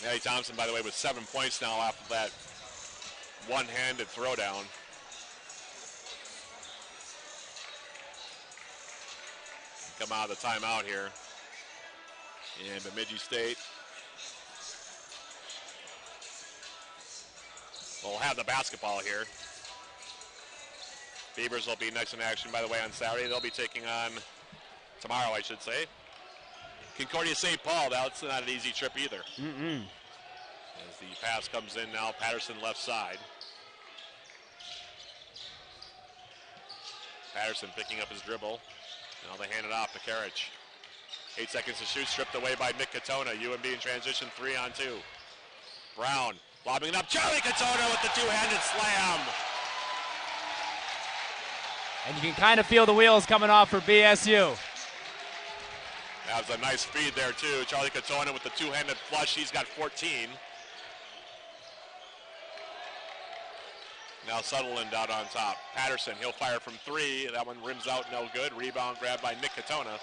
Matty Thompson, by the way, with 7 points now off of that one-handed throwdown. Come out of the timeout here. And Bemidji State will have the basketball here. Beavers will be next in action, by the way, on Saturday. They'll be taking on, tomorrow I should say, Concordia St. Paul. That's not an easy trip either. As the pass comes in now, Patterson left side. Patterson picking up his dribble. Now they hand it off to Karich. 8 seconds to shoot, stripped away by Nick Katona. UMD in transition, 3-on-2. Brown lobbing it up. Charlie Katona with the two-handed slam. And you can kind of feel the wheels coming off for BSU. That was a nice feed there, too. Charlie Katona with the two-handed flush. He's got 14. Now Sutherland out on top. Patterson, he'll fire from three. That one rims out, no good. Rebound grabbed by Nick Katona.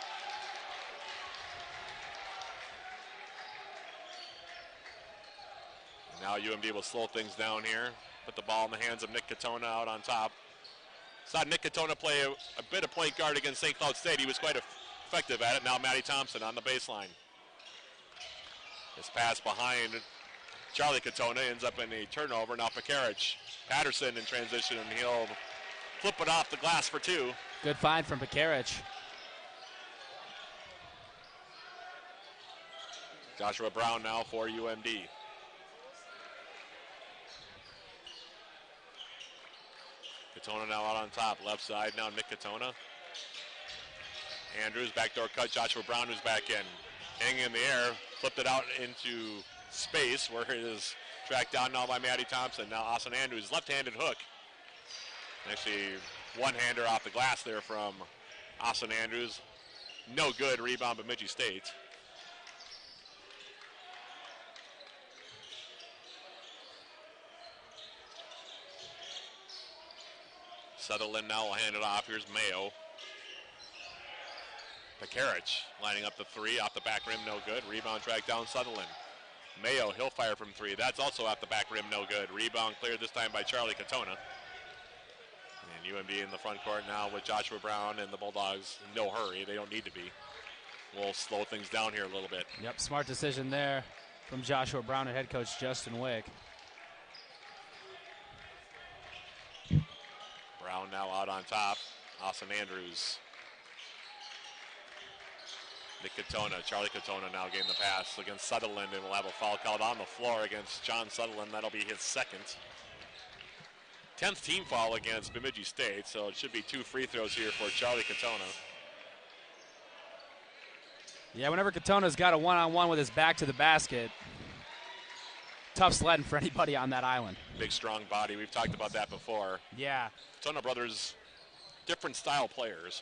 And now UMD will slow things down here. Put the ball in the hands of Nick Katona out on top. Saw Nick Katona play a bit of point guard against St. Cloud State. He was quite effective at it. Now Matty Thompson on the baseline. His pass behind Charlie Katona ends up in a turnover. Now Pekarich. Patterson in transition, and he'll flip it off the glass for two. Good find from Pekarich. Joshua Brown now for UMD. Katona now out on top, left side. Now Nick Katona. Andrews, backdoor cut. Joshua Brown who's back in. Hanging in the air, flipped it out into space where it is tracked down now by Matty Thompson. Now Austin Andrews, left-handed hook. Actually, one-hander off the glass there from Austin Andrews. No good, rebound Bemidji State. Sutherland now will hand it off. Here's Mayo. Pekarich lining up the three, off the back rim, no good. Rebound track down Sutherland. Mayo, he'll fire from three. That's also off the back rim, no good. Rebound cleared this time by Charlie Katona. And UMD in the front court now with Joshua Brown and the Bulldogs. No hurry, they don't need to be. We'll slow things down here a little bit. Yep, smart decision there from Joshua Brown and head coach Justin Wick. Brown now out on top. Austin Andrews. Nick Katona, Charlie Katona now getting the pass against Sutherland, and will have a foul called on the floor against John Sutherland. That'll be his second. 10th team foul against Bemidji State, so it should be 2 free throws here for Charlie Katona. Yeah, whenever Katona's got a one-on-one with his back to the basket, tough sledding for anybody on that island. Big, strong body. We've talked about that before. Yeah. Katona brothers, different style players.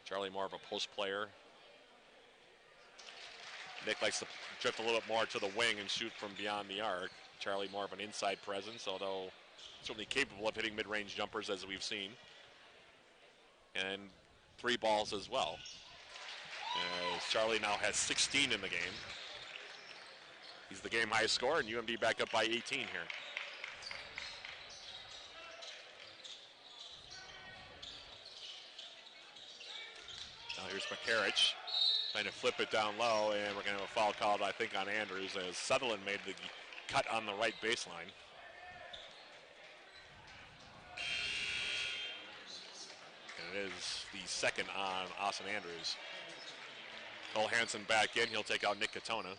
Charlie more of a post player. Nick likes to drift a little bit more to the wing and shoot from beyond the arc. Charlie more of an inside presence, although certainly capable of hitting mid-range jumpers as we've seen. And 3 balls as well. As Charlie now has 16 in the game. He's the game high scorer, and UMD back up by 18 here. Now here's Pekarich trying to flip it down low, and we're going to have a foul called, I think, on Andrews as Sutherland made the cut on the right baseline. And it is the second on Austin Andrews. Cole Hansen back in. He'll take out Nick Katona.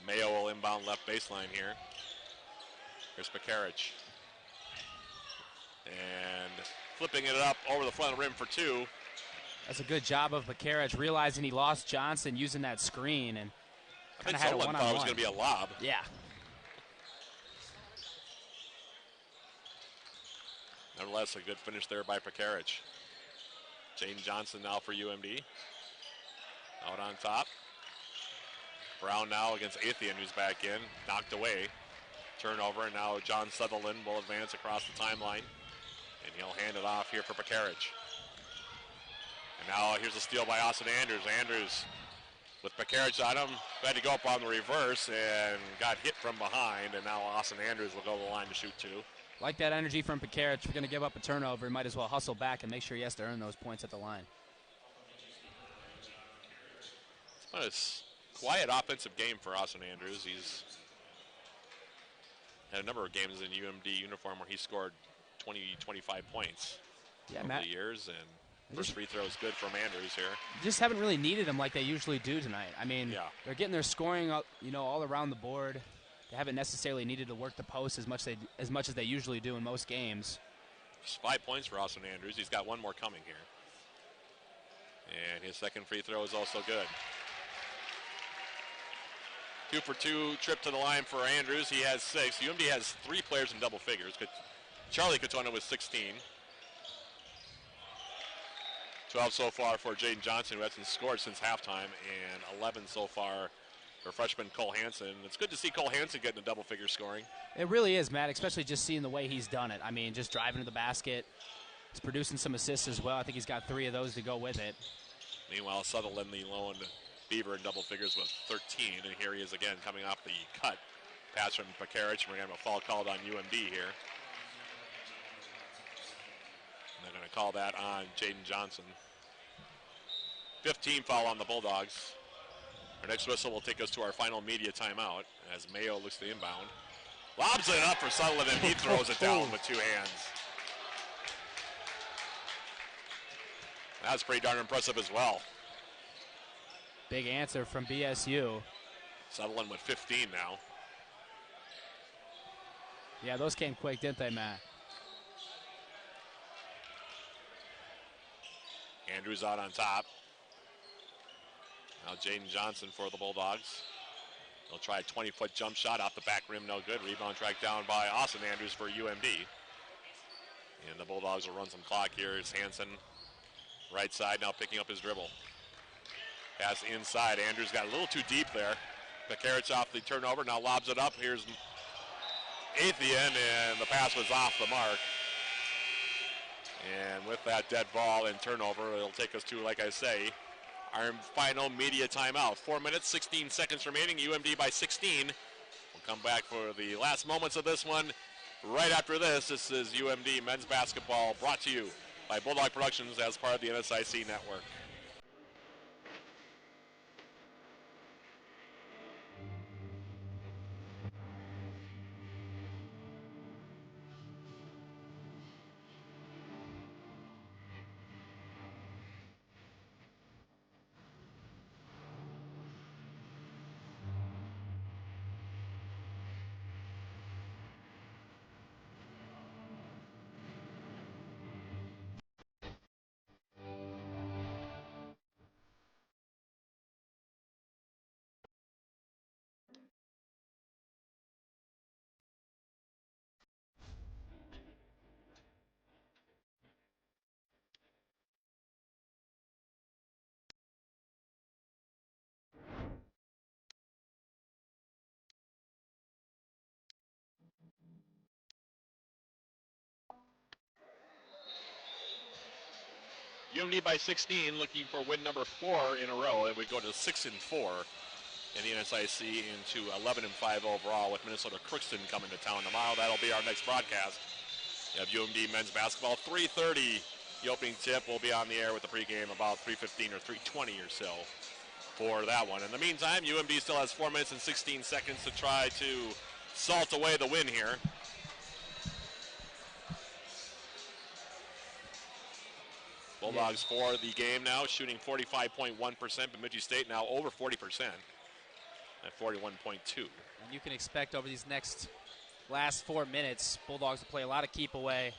Mayo will inbound left baseline here. Here's Pekarich. And flipping it up over the front of the rim for two. That's a good job of Bakarich realizing he lost Johnson using that screen and kind of had a one-on-one. I thought it was going to be a lob. Yeah. Nevertheless, a good finish there by Bakarich. Jayden Johnson now for UMD. Out on top. Brown now against Athean, who's back in. Knocked away. Turnover, and now John Sutherland will advance across the timeline. And he'll hand it off here for Bakarich. And now here's a steal by Austin Andrews. Andrews with Bakarich on him. Had to go up on the reverse and got hit from behind. And now Austin Andrews will go to the line to shoot two. Like that energy from Bakarich. We're going to give up a turnover. He might as well hustle back and make sure he has to earn those points at the line. It's a quiet offensive game for Austin Andrews. He's had a number of games in UMD uniform where he scored 20, 25 points over the years. And first free throw is good from Andrews here. Just haven't really needed him like they usually do tonight. I mean, they're getting their scoring up, all around the board. They haven't necessarily needed to work the post as much as they usually do in most games. Just 5 points for Austin Andrews. He's got one more coming here. And his second free throw is also good. 2 for 2 trip to the line for Andrews. He has 6. UMD has 3 players in double figures. Charlie Katona with 16. 12 so far for Jayden Johnson, who hasn't scored since halftime, and 11 so far for freshman Cole Hansen. It's good to see Cole Hansen getting a double figure scoring. It really is, Matt, especially just seeing the way he's done it. I mean, just driving to the basket. He's producing some assists as well. I think he's got 3 of those to go with it. Meanwhile, Sutherland, the lone Beaver in double figures with 13, and here he is again coming off the cut. Pass from Bakarich, and we're going to have a foul called on UMD here. And they're going to call that on Jayden Johnson. 15 foul on the Bulldogs. Our next whistle will take us to our final media timeout as Mayo looks to inbound. Lobs it up for Sutherland, and he throws it down with 2 hands. That's pretty darn impressive as well. Big answer from BSU. Sutherland with 15 now. Yeah, those came quick, didn't they, Matt? Andrews out on top. Now Jayden Johnson for the Bulldogs. They'll try a 20-foot jump shot off the back rim, no good. Rebound tracked down by Austin Andrews for UMD. And the Bulldogs will run some clock here. It's Hansen, right side, now picking up his dribble. Pass inside. Andrews got a little too deep there. Bakarich off the turnover, now lobs it up. Here's Athean, and the pass was off the mark. And with that dead ball and turnover, it'll take us to, like I say, our final media timeout. 4 minutes, 16 seconds remaining. UMD by 16. We'll come back for the last moments of this one. Right after this, this is UMD men's basketball brought to you by Bulldog Productions as part of the NSIC network. UMD by 16, looking for win number 4 in a row, and we go to 6-4 in the NSIC into 11-5 overall with Minnesota Crookston coming to town tomorrow. That'll be our next broadcast. You have UMD men's basketball 3:30. The opening tip will be on the air with the pregame about 3:15 or 3:20 or so for that one. In the meantime, UMD still has 4 minutes and 16 seconds to try to salt away the win here. Bulldogs for the game now, shooting 45.1%. Bemidji State now over 40% at 41.2. And you can expect over these last 4 minutes, Bulldogs to play a lot of keep away.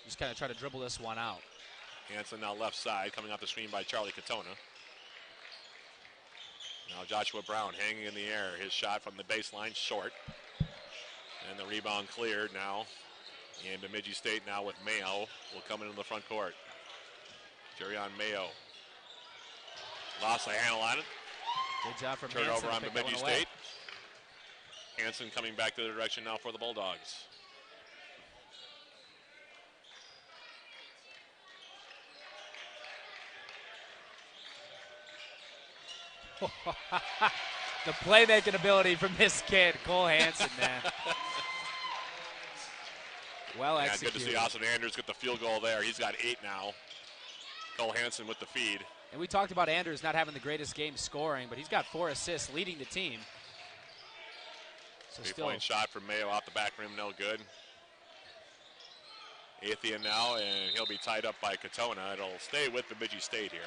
Just kind of try to dribble this one out. Hanson now left side, coming off the screen by Charlie Katona. Now Joshua Brown hanging in the air. His shot from the baseline short. And the rebound cleared now. And Bemidji State now with Mayo will come into the front court. Jerion Mayo. Lost the handle on it. Good job from Turnover Hanson on Bemidji State. Hanson coming back to the direction now for the Bulldogs. The playmaking ability from this kid, Cole Hanson, man. Well executed. Good to see Austin Andrews get the field goal there. He's got 8 now. Cole Hanson with the feed. And we talked about Andrews not having the greatest game scoring, but he's got 4 assists leading the team. So Three-point shot from Mayo off the back rim, no good. Atheian now, and he'll be tied up by Katona. It'll stay with Bemidji State here.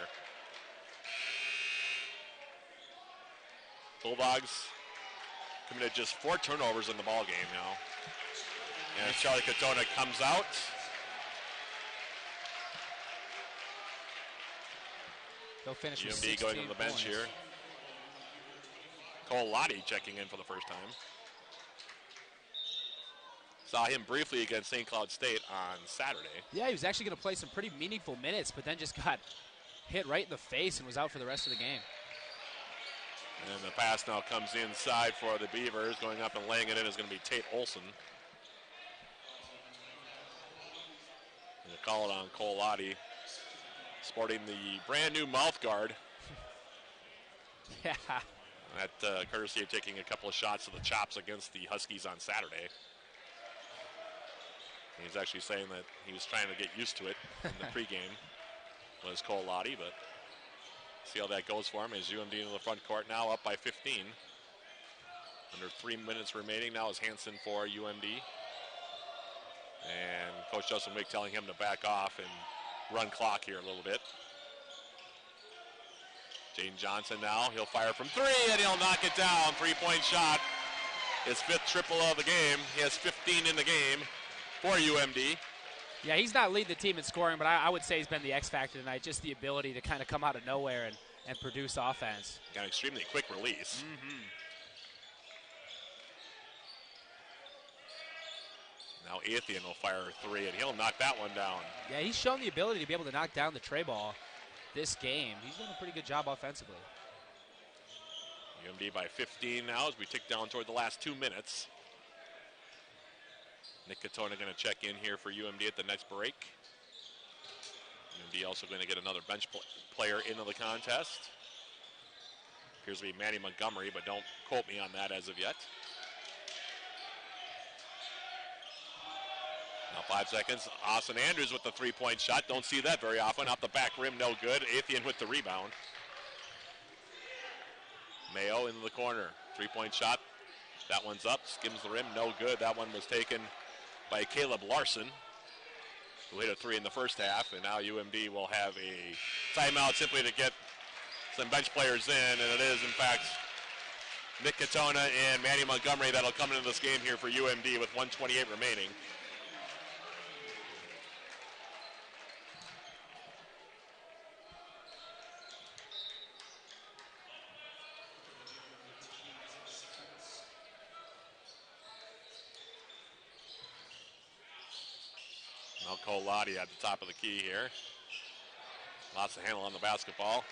Bulldogs committed just 4 turnovers in the ball game now. And Charlie Katona comes out. They'll finish with UMD 16 going to the bench points. here. Cole Lottie checking in for the first time. Saw him briefly against St. Cloud State on Saturday. Yeah, he was actually going to play some pretty meaningful minutes, but then just got hit right in the face and was out for the rest of the game. And the pass now comes inside for the Beavers. Going up and laying it in is going to be Tate Olson. And they call it on Cole Lottie, sporting the brand new mouth guard. Yeah. That courtesy of taking a couple of shots to the chops against the Huskies on Saturday. He's actually saying that he was trying to get used to it in the pregame, was Cole Lottie, but see how that goes for him as UMD into the front court now up by 15. Under 3 minutes remaining now is Hanson for UMD. And Coach Justin Wick telling him to back off and run clock here a little bit. Jayden Johnson now, he'll fire from 3 and he'll knock it down. 3-point shot. His 5th triple of the game. He has 15 in the game for UMD. Yeah, he's not leading the team in scoring, but I would say he's been the X factor tonight. Just the ability to kind of come out of nowhere and produce offense. Got an extremely quick release. Mm-hmm. Now Atheian will fire a 3, and he'll knock that one down. Yeah, he's shown the ability to be able to knock down the tray ball this game. He's done a pretty good job offensively. UMD by 15 now as we tick down toward the last 2 minutes. Nick Katona going to check in here for UMD at the next break. UMD also going to get another bench player into the contest. Appears to be Manny Montgomery, but don't quote me on that as of yet. Now 5 seconds. Austin Andrews with the 3-point shot. Don't see that very often. Off the back rim, no good. Atheian with the rebound. Mayo into the corner. 3-point shot. That one's up. Skims the rim, no good. That one was taken by Caleb Larson, who hit a 3 in the first half. And now UMD will have a timeout simply to get some bench players in. And it is, in fact, Nick Katona and Manny Montgomery that'll come into this game here for UMD with 1:28 remaining. Now Cole Lottie at the top of the key here. Lots of handle on the basketball.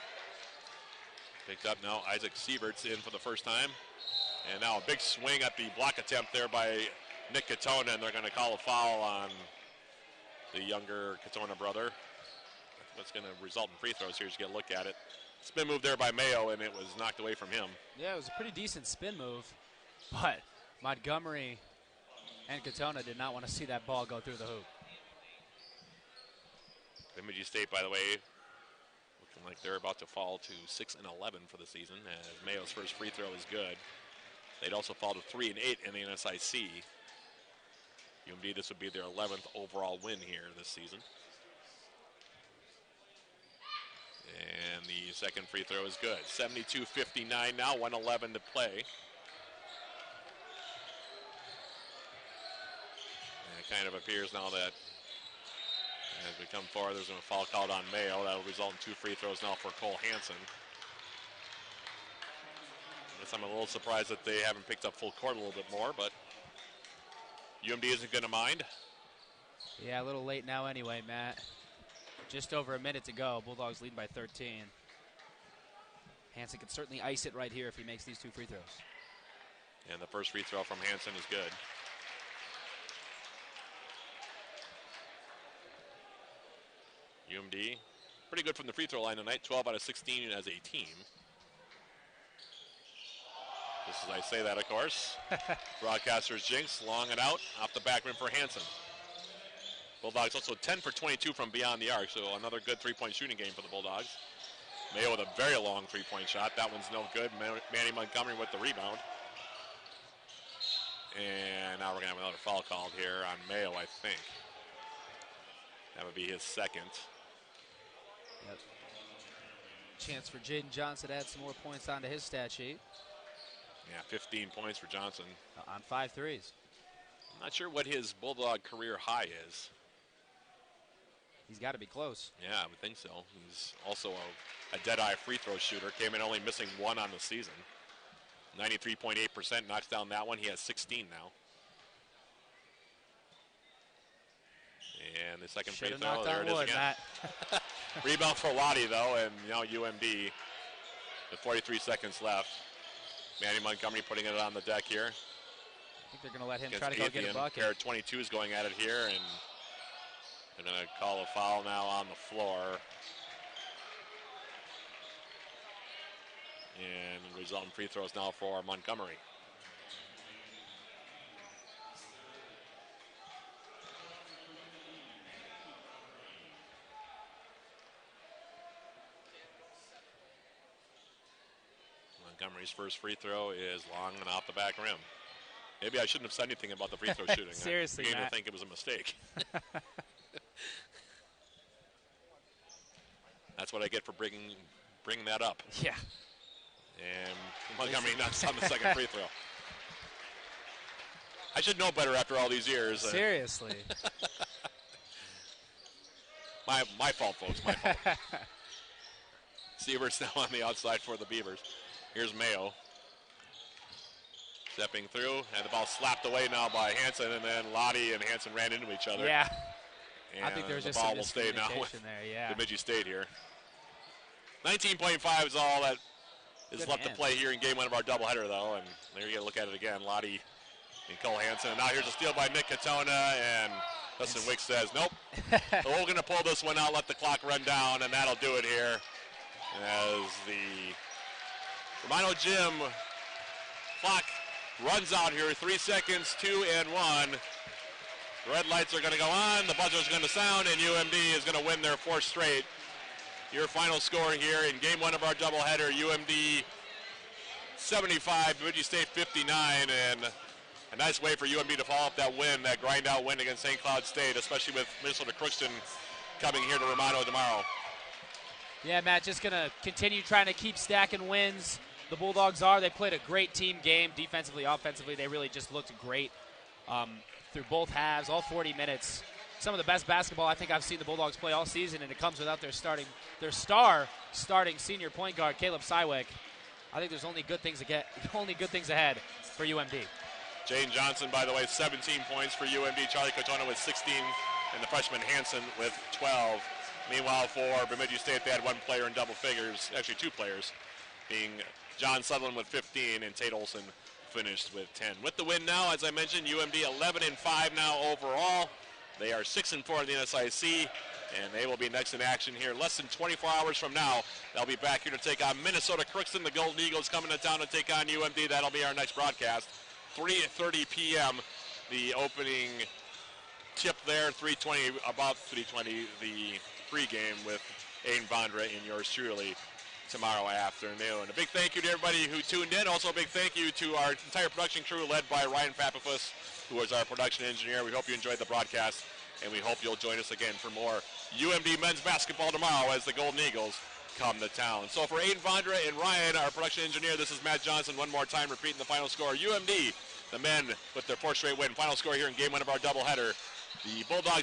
Picked up now Isaac Sievert's in for the first time. And now a big swing at the block attempt there by Nick Katona, and they're going to call a foul on the younger Katona brother. That's going to result in free throws here as you get a look at it. Spin move there by Mayo, and it was knocked away from him. Yeah, it was a pretty decent spin move, but Montgomery and Katona did not want to see that ball go through the hoop. Bemidji State, by the way, looking like they're about to fall to 6-11 for the season, as Mayo's first free throw is good. They'd also fall to 3-8 in the NSIC. UMD, this would be their 11th overall win here this season. And the second free throw is good. 72-59 now, 1:11 to play. And it kind of appears now that As we come forward, there's a foul called on Mayo. That will result in 2 free throws now for Cole Hansen. I guess I'm a little surprised that they haven't picked up full court a little bit more, but UMD isn't going to mind. Yeah, a little late now anyway, Matt. Just over a minute to go. Bulldogs lead by 13. Hansen can certainly ice it right here if he makes these 2 free throws. And the first free throw from Hansen is good. UMD, pretty good from the free throw line tonight, 12 out of 16 as a team. Just as I say that, of course. Broadcaster's jinx, long and out, off the back rim for Hansen. Bulldogs also 10 for 22 from beyond the arc, so another good three-point shooting game for the Bulldogs. Mayo with a very long three-point shot. That one's no good. Manny Montgomery with the rebound. And now we're going to have another foul called here on Mayo, I think. That would be his second. Yep. Chance for Jayden Johnson to add some more points onto his stat sheet. Yeah, 15 points for Johnson. On 5 threes. I'm not sure what his Bulldog career high is. He's got to be close. Yeah, I would think so. He's also a dead-eye free throw shooter. Came in only missing 1 on the season. 93.8%, knocks down that one. He has 16 now. And the second free throw, there it is again. Rebound for Lottie, though, and now UMD with 43 seconds left. Manny Montgomery putting it on the deck here. I think they're going to let him try to go get a bucket. Pair of 22s going at it here, and they're going to call a foul now on the floor. And the resulting free throws now for Montgomery. Montgomery's first free throw is long and off the back rim. Maybe I shouldn't have said anything about the free throw shooting. Seriously, I began Matt. to think it was a mistake. That's what I get for bringing that up. Yeah. And Montgomery knocks down the second free throw. I should know better after all these years. Seriously. My fault, folks. My fault. Sievert's now on the outside for the Beavers. Here's Mayo. Stepping through, and the ball slapped away now by Hansen, and then Lottie and Hansen ran into each other. Yeah. And I think there's the just ball some will stay now with there, yeah. Bemidji State here. 19.5 is all that is Good left hand. to play here in game 1 of our doubleheader, though. And there you get a look at it again. Lottie and Cole Hansen. And now here's a steal by Nick Katona, and Dustin Wick says, nope. So we're going to pull this one out, let the clock run down, and that'll do it here. As the Romano Gym clock runs out here. 3 seconds, 2 and 1. The red lights are going to go on, the buzzer's going to sound, and UMD is going to win their 4th straight. Your final score here in game 1 of our doubleheader, UMD 75, Bemidji State 59, and a nice way for UMD to follow up that win, that grind-out win against St. Cloud State, especially with Minnesota Crookston coming here to Romano tomorrow. Yeah, Matt, just going to continue trying to keep stacking wins. The Bulldogs are. They played a great team game, defensively, offensively. They really just looked great through both halves, all 40 minutes. Some of the best basketball I think I've seen the Bulldogs play all season, and it comes without their star starting senior point guard, Caleb Sywick. I think there's only good things ahead for UMD. Jayden Johnson, by the way, 17 points for UMD. Charlie Katona with 16, and the freshman Hansen with 12. Meanwhile, for Bemidji State, they had one player in double figures, actually 2 players, being John Sutherland with 15 and Tate Olson finished with 10. With the win now, as I mentioned, UMD 11-5 now overall. They are 6-4 in the NSIC, and they will be next in action here less than 24 hours from now. They'll be back here to take on Minnesota Crookston. The Golden Eagles coming to town to take on UMD. That'll be our next broadcast. 3:30 p.m. the opening tip there. 3:20, about 3:20, the pregame with Aiden Vondra and yours truly tomorrow afternoon. A big thank you to everybody who tuned in. Also a big thank you to our entire production crew led by Ryan Papafus, who was our production engineer. We hope you enjoyed the broadcast, and we hope you'll join us again for more UMD men's basketball tomorrow as the Golden Eagles come to town. So for Aiden Vondra and Ryan, our production engineer, this is Matt Johnson. One more time, repeating the final score. UMD, the men with their 4th straight win. Final score here in game 1 of our doubleheader. The Bulldogs